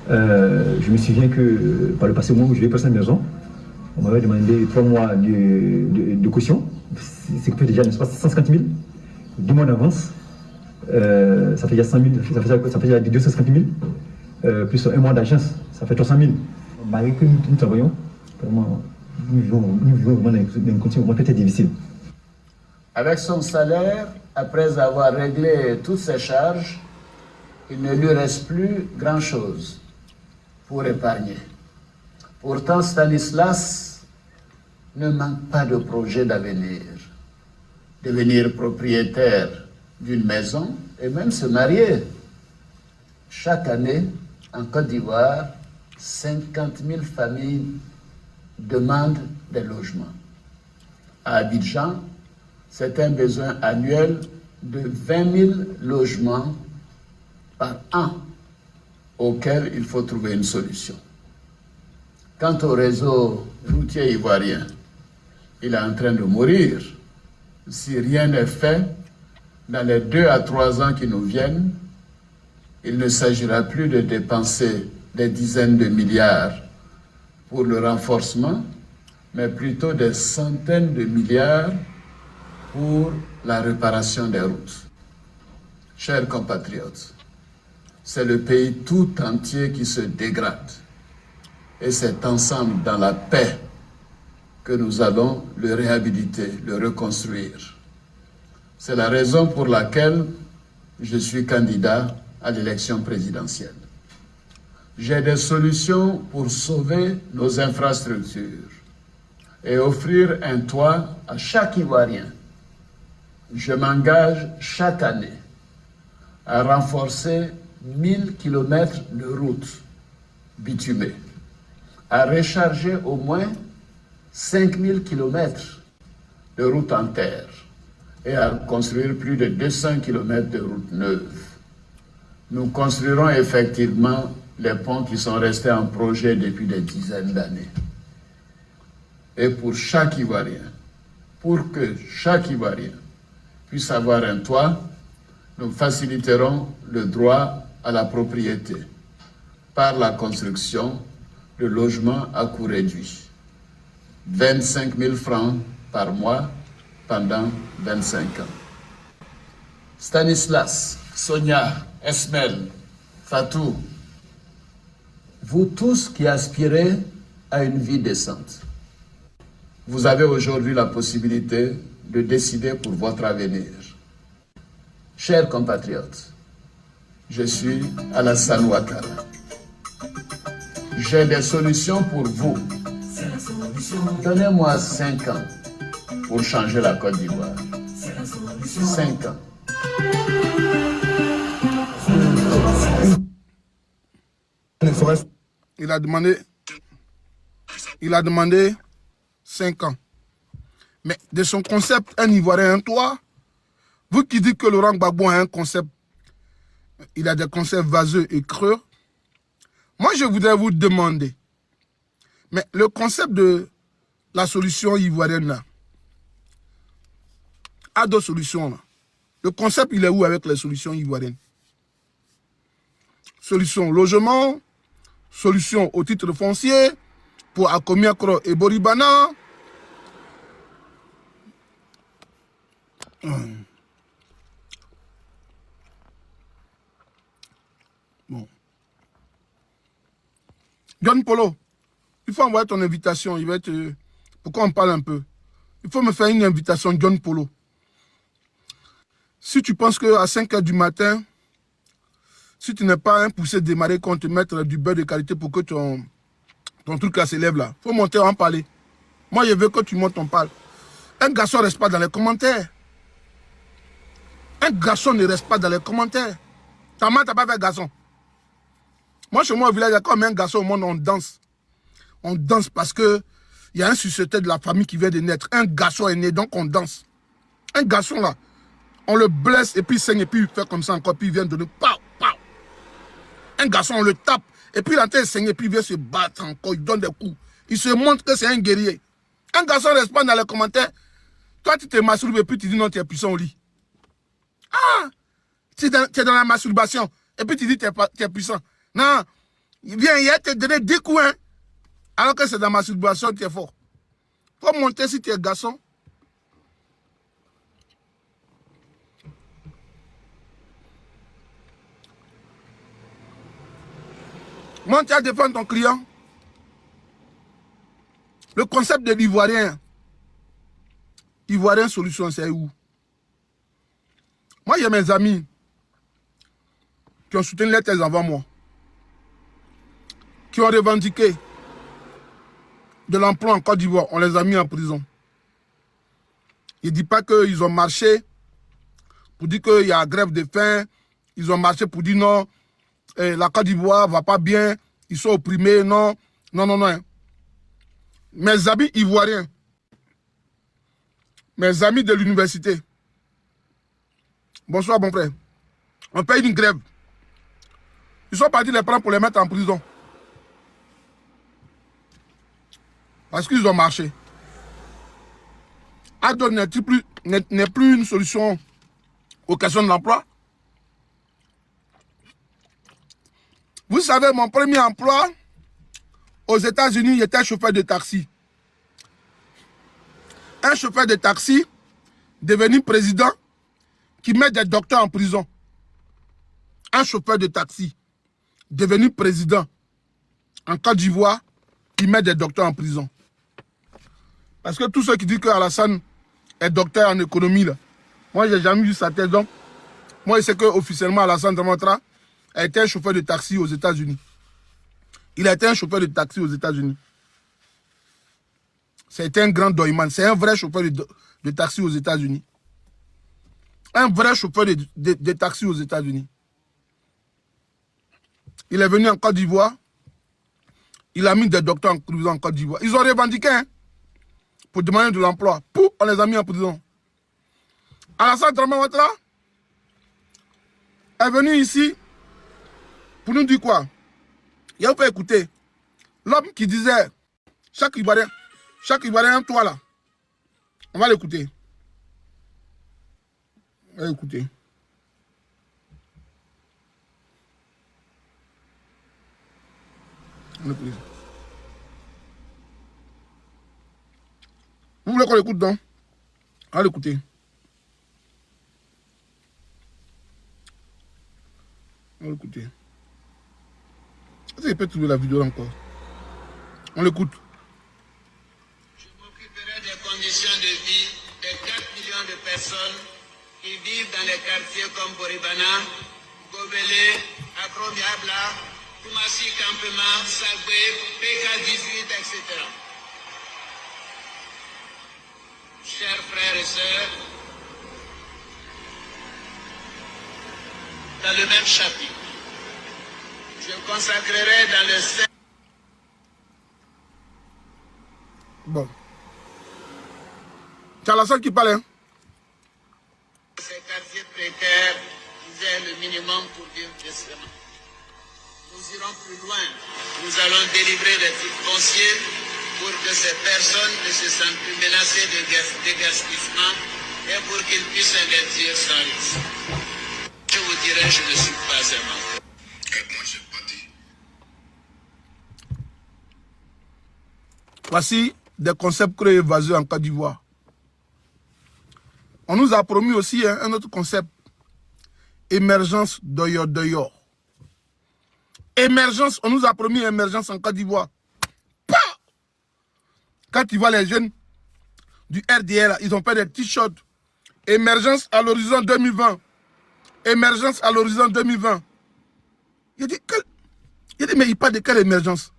Je me souviens que par le passé, au moment où je vais passer à la maison, on m'avait demandé 3 mois de caution. C'est que déjà 150 000. 2 mois d'avance. Ça fait déjà 100 000, ça fait déjà 250 000. Plus 1 mois d'agence, ça fait 300 000. Malgré que nous travaillons, vraiment, nous vivons vraiment dans une condition vraiment très difficile. Avec son salaire, après avoir réglé toutes ses charges, il ne lui reste plus grand-chose pour épargner. Pourtant, Stanislas ne manque pas de projet d'avenir. Devenir propriétaire d'une maison et même se marier. Chaque année, en Côte d'Ivoire, 50 000 familles demandent des logements. À Abidjan, c'est un besoin annuel de 20 000 logements par an auquel il faut trouver une solution. Quant au réseau routier ivoirien, il est en train de mourir. Si rien n'est fait, dans les 2 à 3 ans qui nous viennent, il ne s'agira plus de dépenser des dizaines de milliards pour le renforcement, mais plutôt des centaines de milliards pour la réparation des routes. Chers compatriotes, c'est le pays tout entier qui se dégrade. Et c'est ensemble, dans la paix, que nous allons le réhabiliter, le reconstruire. C'est la raison pour laquelle je suis candidat à l'élection présidentielle. J'ai des solutions pour sauver nos infrastructures et offrir un toit à chaque Ivoirien. Je m'engage chaque année à renforcer 1000 km de routes bitumées, à recharger au moins 5000 km de routes en terre et à construire plus de 200 km de routes neuves. Nous construirons effectivement les ponts qui sont restés en projet depuis des dizaines d'années. Et pour chaque Ivoirien, pour que chaque Ivoirien puisse avoir un toit, nous faciliterons le droit à la propriété par la construction de logements à coût réduit. 25 000 francs par mois pendant 25 ans. Stanislas, Sonia, Esmel, Fatou, vous tous qui aspirez à une vie décente, vous avez aujourd'hui la possibilité de décider pour votre avenir. Chers compatriotes, je suis Alassane Ouattara. J'ai des solutions pour vous. Donnez-moi 5 ans pour changer la Côte d'Ivoire. 5 ans. Il a demandé 5 ans. Mais de son concept, un Ivoirien, un toit, vous qui dites que Laurent Gbagbo a un concept, il a des concepts vaseux et creux. Moi, je voudrais vous demander, mais le concept de la solution ivoirienne là, a deux solutions là. Le concept, il est où avec les solutions ivoiriennes? Solution logement, solution au titre foncier, pour Akomiakro et Boribana. Bon. John Polo, il faut envoyer ton invitation. Il va être. Pourquoi on parle un peu? Il faut me faire une invitation, John Polo. Si tu penses qu'à 5 h du matin, si tu n'es pas un poussé démarré, qu'on te mette du beurre de qualité pour que ton truc là s'élève là. Il faut monter, en parler. Moi, je veux que tu montes, on parle. Un garçon ne reste pas dans les commentaires. Un garçon ne reste pas dans les commentaires. Ta main, tu n'as pas fait garçon. Moi, chez moi au village, il y a comme un garçon au monde, on danse. On danse parce que il y a un suscité de la famille qui vient de naître. Un garçon est né, donc on danse. Un garçon là, on le blesse et puis il saigne et puis il fait comme ça encore, puis il vient de nous. Pow, pow. Un garçon, on le tape et puis il est en train de saigner et puis il vient se battre encore, il donne des coups. Il se montre que c'est un guerrier. Un garçon ne reste pas dans les commentaires. Toi, tu te masturbes et puis tu dis non, tu es puissant au lit. Ah, tu es dans la masturbation et puis tu dis tu es puissant. Non, il vient hier te donner 10 coups, hein, alors que c'est dans la masturbation tu es fort. Faut monter si tu es garçon. Monte à défendre ton client. Le concept de l'Ivoirien. Ivoirien solution, c'est où? Moi, il y a mes amis qui ont soutenu les thèses avant moi, qui ont revendiqué de l'emploi en Côte d'Ivoire. On les a mis en prison. Je ne dis pas qu'ils ont marché pour dire qu'il y a grève de faim. Ils ont marché pour dire non, la Côte d'Ivoire ne va pas bien, ils sont opprimés, non. Non. Mes amis ivoiriens, mes amis de l'université, bonsoir mon frère, on paye une grève. Ils sont partis les prendre pour les mettre en prison. Parce qu'ils ont marché. Adon n'est plus une solution aux questions de l'emploi. Vous savez, mon premier emploi aux États-Unis, j'étais chauffeur de taxi. Un chauffeur de taxi devenu président qui met des docteurs en prison. Un chauffeur de taxi devenu président en Côte d'Ivoire qui met des docteurs en prison. Parce que tous ceux qui disent que Alassane est docteur en économie, là, Moi, j'ai jamais vu sa tête. Donc, moi, je sais qu'officiellement, Alassane Dramane Ouattara a été un chauffeur de taxi aux États-Unis. Il a été un chauffeur de taxi aux États-Unis. C'est un grand doyman. C'est un vrai chauffeur de taxi aux États-Unis. Un vrai chauffeur de taxi aux États-Unis. Il est venu en Côte d'Ivoire. Il a mis des docteurs en prison en Côte d'Ivoire. Ils ont revendiqué hein, pour demander de l'emploi. Pour, on les a mis en prison. Alassane Dramane Ouattara est venu ici pour nous dire quoi? Il a pas écouté. L'homme qui disait chaque Ivoirien un toit là. On va l'écouter. On va écouter. On écoute. Vous voulez qu'on l'écoute donc? On va l'écouter. On va l'écouter. Est-ce qu'il peut trouver la vidéo encore? On l'écoute. Je m'occuperai des conditions de vie des 4 millions de personnes qui vivent dans les quartiers comme Boribana, Gobelé, Akromiabla, Koumassi Campement, Sagbe, PK18, etc. Chers frères et sœurs, dans le même chapitre, je consacrerai dans le... Bon. C'est Alassane qui parle. Hein? Ces quartiers précaires, ils aient le minimum pour vivre décemment. Nous irons plus loin. Nous allons délivrer des titres fonciers pour que ces personnes ne se sentent plus menacées de déguerpissement et pour qu'ils puissent investir sans risque. Je vous dirai, je ne suis pas un menteur. Moi, je n'ai pas dit. Voici des concepts créés et vaseux en Côte d'Ivoire. On nous a promis aussi hein, un autre concept. Émergence d'Oyo. Émergence, on nous a promis émergence en Côte d'Ivoire. Quand tu vois les jeunes du RDL, ils ont fait des t-shirts. Émergence à l'horizon 2020. Émergence à l'horizon 2020. Il dit, mais il parle de quelle émergence?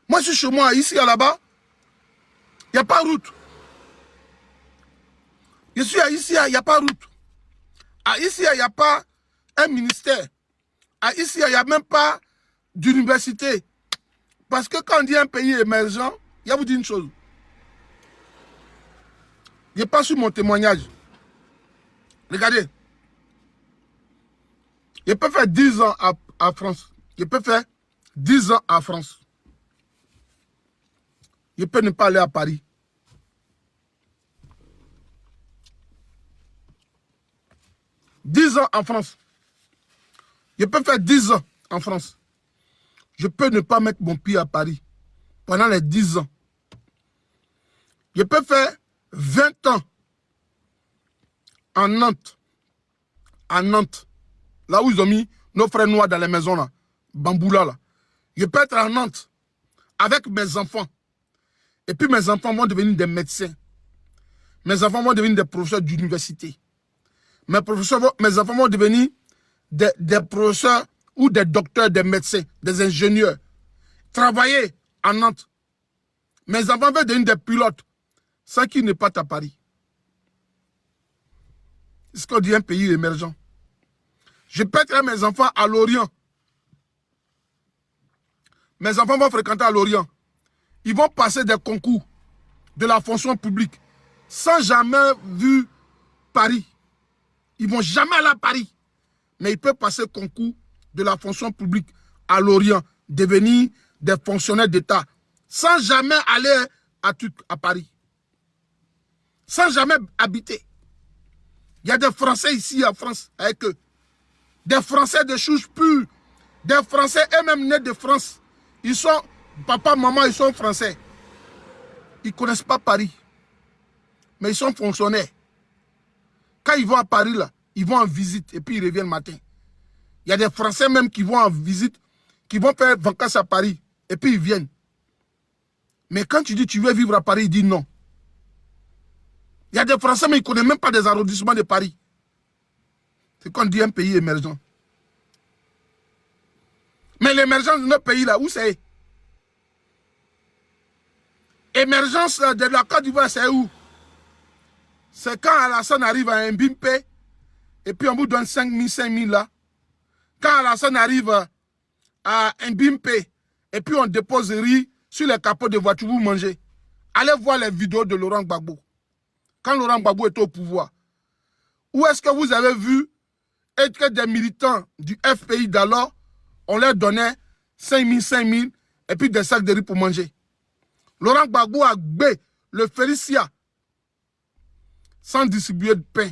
Moi, je suis chez moi, ici, là-bas. Il n'y a pas route. Je suis à ici, il n'y a pas route. À ici, il n'y a pas un ministère. À ici, il n'y a même pas d'université. Parce que quand on dit un pays émergent, il y a vous dire une chose. Je n'ai pas su mon témoignage. Regardez. Je peux faire 10 ans à France. Je peux faire 10 ans à France. Je peux ne pas aller à Paris. « 10 ans en France. Je peux faire 10 ans en France. Je peux ne pas mettre mon pied à Paris pendant les 10 ans. Je peux faire 20 ans en Nantes. À Nantes. Là où ils ont mis nos frères noirs dans les maisons là. Bamboula là. Je peux être à Nantes avec mes enfants. Et puis mes enfants vont devenir des médecins. Mes enfants vont devenir des professeurs d'université. Mes enfants vont devenir des professeurs ou des docteurs, des médecins, des ingénieurs. Travailler à Nantes. Mes enfants veulent devenir des pilotes sans qu'ils ne partent à Paris. C'est ce qu'on dit un pays émergent. Je peux être mes enfants à Lorient. Mes enfants vont fréquenter à Lorient. Ils vont passer des concours de la fonction publique sans jamais vu Paris. Ils ne vont jamais aller à Paris. Mais ils peuvent passer le concours de la fonction publique à Lorient, devenir des fonctionnaires d'État, sans jamais aller à Paris. Sans jamais habiter. Il y a des Français ici en France avec eux. Des Français de souche pure. Des Français eux-mêmes nés de France. Ils sont, papa, maman, ils sont Français. Ils ne connaissent pas Paris. Mais ils sont fonctionnaires. Quand ils vont à Paris, là, ils vont en visite et puis ils reviennent le matin. Il y a des Français même qui vont en visite, qui vont faire vacances à Paris et puis ils viennent. Mais quand tu dis tu veux vivre à Paris, ils disent non. Il y a des Français, mais ils ne connaissent même pas des arrondissements de Paris. C'est qu'on dit un pays émergent. Mais l'émergence de notre pays, là, où c'est? Émergence de la Côte d'Ivoire, c'est où? C'est quand Alassane arrive à Mbimpe, et puis on vous donne 5 000 là. Quand Alassane arrive à Mbimpe, et puis on dépose riz sur les capots de voiture, vous mangez. Allez voir les vidéos de Laurent Gbagbo. Quand Laurent Gbagbo était au pouvoir, où est-ce que vous avez vu que des militants du FPI d'alors, on leur donnait 5 000, et puis des sacs de riz pour manger? Laurent Gbagbo a gbé le Félicia sans distribuer de pain,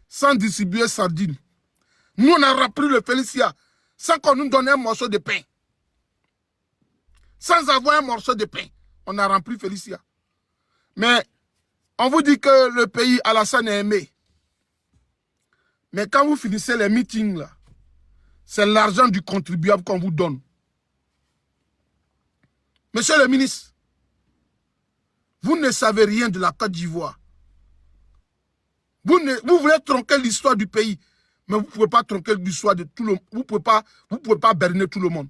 sans distribuer sardines. Nous, on a repris le Félicia sans qu'on nous donne un morceau de pain. Sans avoir un morceau de pain, on a rempli Félicia. Mais on vous dit que le pays Alassane est aimé. Mais quand vous finissez les meetings, là, c'est l'argent du contribuable qu'on vous donne. Monsieur le ministre, vous ne savez rien de la Côte d'Ivoire. Vous voulez tronquer l'histoire du pays, mais vous ne pouvez pas tronquer l'histoire de tout le monde. Vous ne pouvez pas berner tout le monde.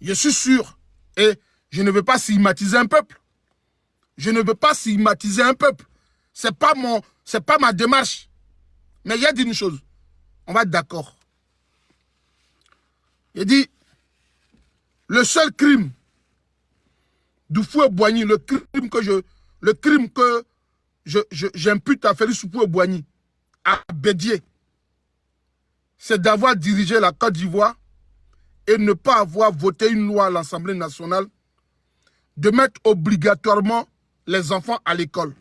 Je suis sûr, et je ne veux pas stigmatiser un peuple. Je ne veux pas stigmatiser un peuple. Ce n'est pas ma démarche. Mais il y a dit une chose. On va être d'accord. Il dit, le seul crime du Houphouët-Boigny, le crime que j'impute à Félix Houphouët-Boigny, à Bédié, c'est d'avoir dirigé la Côte d'Ivoire et ne pas avoir voté une loi à l'Assemblée nationale de mettre obligatoirement les enfants à l'école.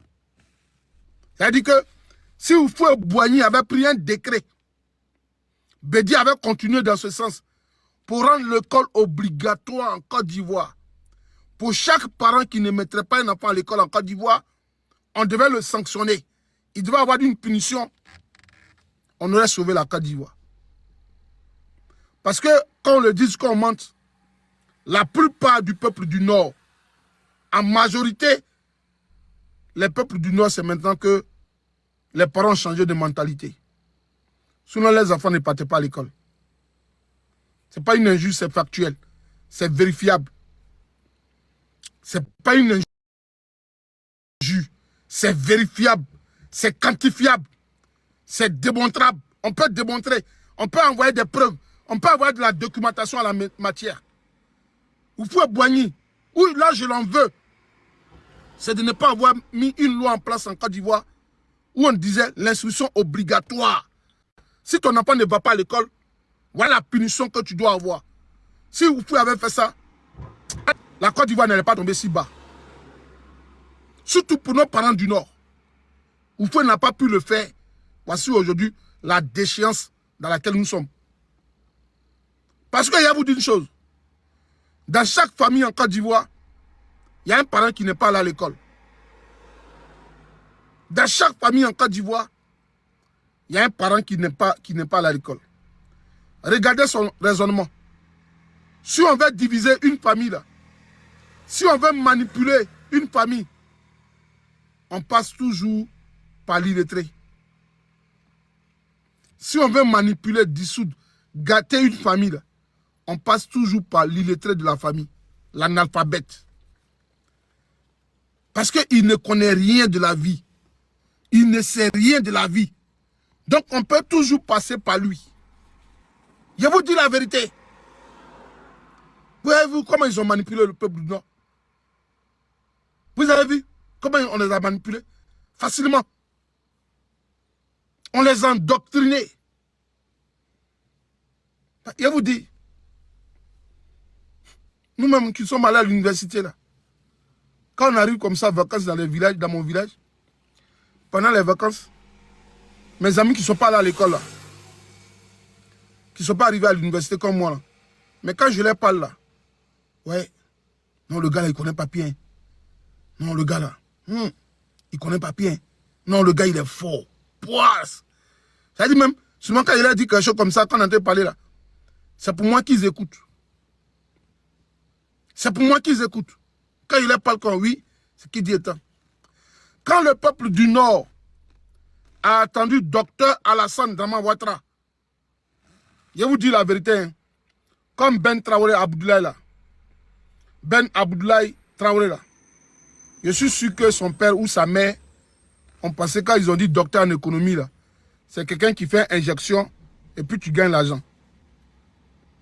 C'est-à-dire que si Houphouët-Boigny avait pris un décret, Bédié avait continué dans ce sens pour rendre l'école obligatoire en Côte d'Ivoire. Pour chaque parent qui ne mettrait pas un enfant à l'école en Côte d'Ivoire, on devait le sanctionner. Il devait avoir une punition. On aurait sauvé la Côte d'Ivoire. Parce que, quand on le dit, qu'on mente, la plupart du peuple du Nord, en majorité, les peuples du Nord, c'est maintenant que les parents ont changé de mentalité. Sinon, les enfants ne partaient pas à l'école. Ce n'est pas une injure, c'est factuel. C'est vérifiable. Ce n'est pas une injure. C'est vérifiable. C'est quantifiable. C'est démontrable. On peut démontrer. On peut envoyer des preuves. On peut avoir de la documentation à la matière. Houphouët-Boigny, où là je l'en veux, c'est de ne pas avoir mis une loi en place en Côte d'Ivoire où on disait l'instruction obligatoire. Si ton enfant ne va pas à l'école, voilà la punition que tu dois avoir. Si Houphouët avait fait ça, la Côte d'Ivoire n'allait pas tomber si bas. Surtout pour nos parents du Nord. Houphouët n'a pas pu le faire. Voici aujourd'hui la déchéance dans laquelle nous sommes. Parce qu'il y a vous dit une chose. Dans chaque famille en Côte d'Ivoire, il y a un parent qui n'est pas allé à l'école. Dans chaque famille en Côte d'Ivoire, il y a un parent qui n'est pas allé à l'école. Regardez son raisonnement. Si on veut diviser une famille, là, si on veut manipuler une famille, on passe toujours par l'illettré. Si on veut manipuler, dissoudre, gâter une famille, là, on passe toujours par l'illettré de la famille, l'analphabète. Parce qu'il ne connaît rien de la vie. Il ne sait rien de la vie. Donc on peut toujours passer par lui. Je vous dis la vérité. Vous avez vu comment ils ont manipulé le peuple du Nord? Vous avez vu comment on les a manipulés? Facilement. On les a endoctrinés. Je vous dis, nous-mêmes qui sommes allés à l'université, là, quand on arrive comme ça, vacances dans les villages, dans mon village, pendant les vacances, mes amis qui ne sont pas allés à l'école, là, qui ne sont pas arrivés à l'université comme moi, là, mais quand je leur parle, là, ouais, non, le gars, là, il ne connaît pas bien. Non, le gars, là, il ne connaît pas bien. Non, le gars, il est fort. Poisse. Ça dit même, souvent quand il a dit quelque chose comme ça, quand on entend parler, là, c'est pour moi qu'ils écoutent. C'est pour moi qu'ils écoutent. Quand il leur parle comme oui, c'est qui dit étant. Quand le peuple du Nord a attendu docteur Alassane Draman Ouattara, je vous dis la vérité, hein, comme Ben Traoré Abdoulaye là, Ben Abdoulaye Traoré là, je suis sûr que son père ou sa mère, on pensait quand ils ont dit docteur en économie là, c'est quelqu'un qui fait injection et puis tu gagnes l'argent.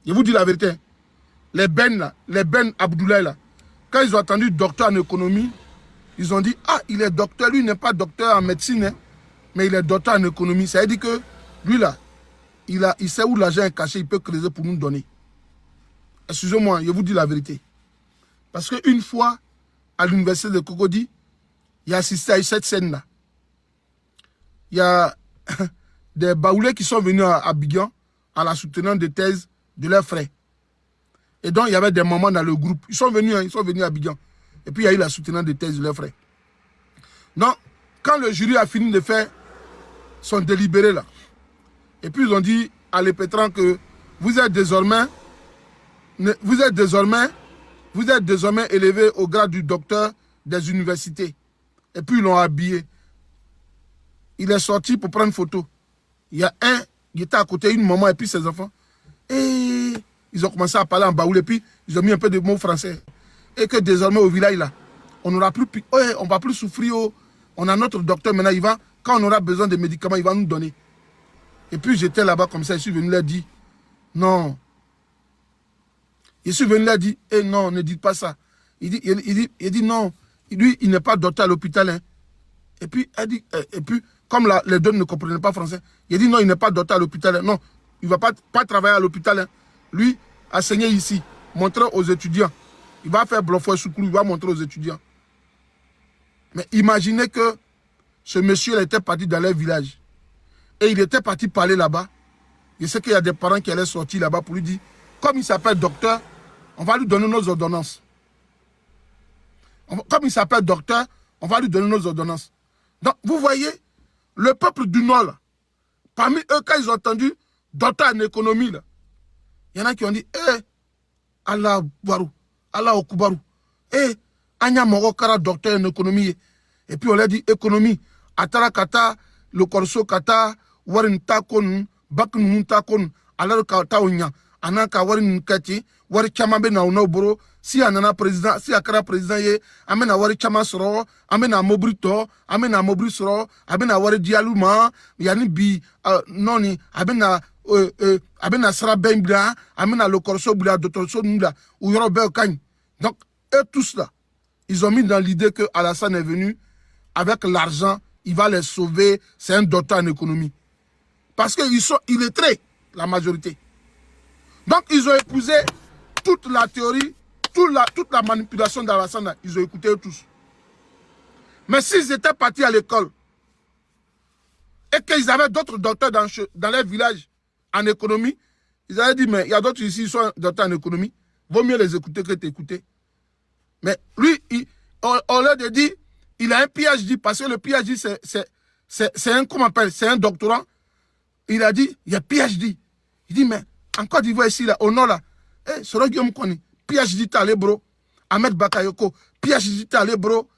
Je vous dis la vérité, hein, les Ben là, les Ben Abdoulaye là, quand ils ont attendu docteur en économie, ils ont dit, ah, il est docteur, lui n'est pas docteur en médecine, hein, mais il est docteur en économie. Ça veut dire que lui là, il sait où l'argent est caché, il peut creuser pour nous donner. Excusez-moi, je vous dis la vérité. Parce qu'une fois, à l'université de Cocody, il y a assisté à cette scène-là. Il y a des baoulés qui sont venus à Abidjan à la soutenance de thèse de leurs frères. Et donc, il y avait des mamans dans le groupe. Ils sont venus à Abidjan. Et puis, il y a eu la soutenance de thèse de leurs frères. Donc, quand le jury a fini de faire son délibéré là, et puis ils ont dit à l'Épétran que vous êtes désormais élevé au grade du docteur des universités. Et puis ils l'ont habillé. Il est sorti pour prendre une photo. Il y a un, il était à côté, une maman et puis ses enfants. Et ils ont commencé à parler en baoul et puis ils ont mis un peu de mots français. Et que désormais au village là, on ne va plus souffrir. On a notre docteur maintenant, quand on aura besoin de médicaments, il va nous donner. Et puis j'étais là-bas comme ça, je suis venu leur dire, non. Je suis venu leur dire, non, ne dites pas ça. Il dit non, lui, il n'est pas docteur à l'hôpital. Hein. Et puis, comme les deux ne comprenaient pas français, il dit non, il n'est pas docteur à l'hôpital. Hein. Non, il ne va pas travailler à l'hôpital. Hein. Lui, enseigner ici, montrer aux étudiants. Il va faire bluff sous clou, il va montrer aux étudiants. Mais imaginez que ce monsieur était parti dans leur village. Et il était parti parler là-bas. Je sais qu'il y a des parents qui allaient sortir là-bas pour lui dire, comme il s'appelle docteur, on va lui donner nos ordonnances. Comme il s'appelle docteur, on va lui donner nos ordonnances. Donc, vous voyez, le peuple du Nord, là, parmi eux, quand ils ont entendu docteur en économie, là, il y en a qui ont dit, Allah Barou, Allah Okubaru, Anya Moro Kara docteur en économie. Et puis on leur dit économie, Atara Kata, le Corso Kata, Warin Takon, Bakun Takon, alors Kata Onya, Anaka Warin Kati, Wari Chamabe na Unoboro, si Anana président, si Akara président ye, Amena Wari Chamasro, Amena Mobrito, Amena Mobrisro, Abena Wari Dialuma, Yani Bi, Noni, Abena Sra Bembla, Amena le Corso Bla, Dr. Sonunda, ou Yorobel Kany. Donc, eux tous là, ils ont mis dans l'idée que Alassane est venu avec l'argent, il va les sauver, c'est un docteur en économie. Parce qu'ils sont illettrés, la majorité. Donc, ils ont épousé toute la théorie, toute la manipulation d'Alassane, ils ont écouté eux tous. Mais s'ils étaient partis à l'école et qu'ils avaient d'autres docteurs dans leur village en économie, ils avaient dit, mais il y a d'autres ici qui sont docteurs en économie, vaut mieux les écouter que t'écouter. Mais lui, on leur a dit, il a un PhD, parce que le PhD, c'est un, comment on appelle, c'est un doctorant. Il a dit, il y a PhD. Il dit, mais en Côte d'Ivoire ici, là, au nord, là, Soro Guillaume Koni, PhD t'allé, bro. Ahmed Bakayoko, PhD t'allé, bro.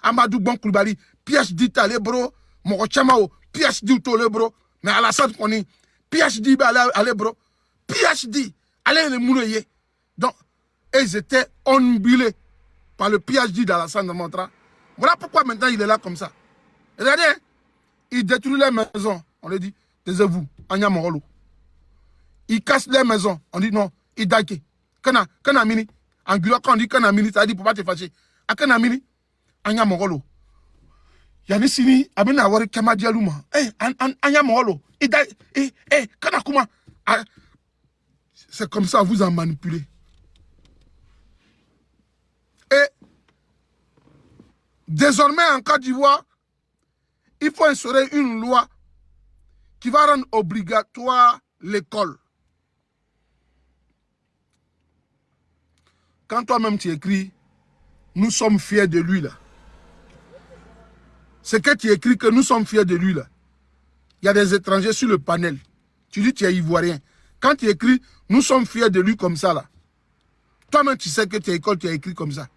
Amadou Bon Koulibaly, PhD t'allé, bro. Moko Chamao, PhD t'allé, bro. Mais Alassane Koni, PhD allé, bro. PhD, allez les mouliner. Donc, ils étaient ennuyés par le PhD d'Alassane Ouattara. Voilà pourquoi maintenant il est là comme ça. Regardez, hein, il détruit les maisons. On lui dit, taisez-vous, Anya Morolo. Il casse les maisons. On dit non, il dague. Kana mini. En gueule, quand on dit kana mini, ça dit pour pas te fâcher. A kana mini, Anya Morolo. Yani sini, abena wari kama dialuma. Anya Morolo. Il dague. Kana kuma. C'est comme ça, vous en manipulez. Et désormais, en Côte d'Ivoire, il faut instaurer une loi qui va rendre obligatoire l'école. Quand toi-même tu écris, nous sommes fiers de lui là. C'est que tu écris que nous sommes fiers de lui là. Il y a des étrangers sur le panel. Tu dis tu es ivoirien. Quand tu écris, nous sommes fiers de lui comme ça là. Toi-même tu sais que tu es école, tu as écrit comme ça.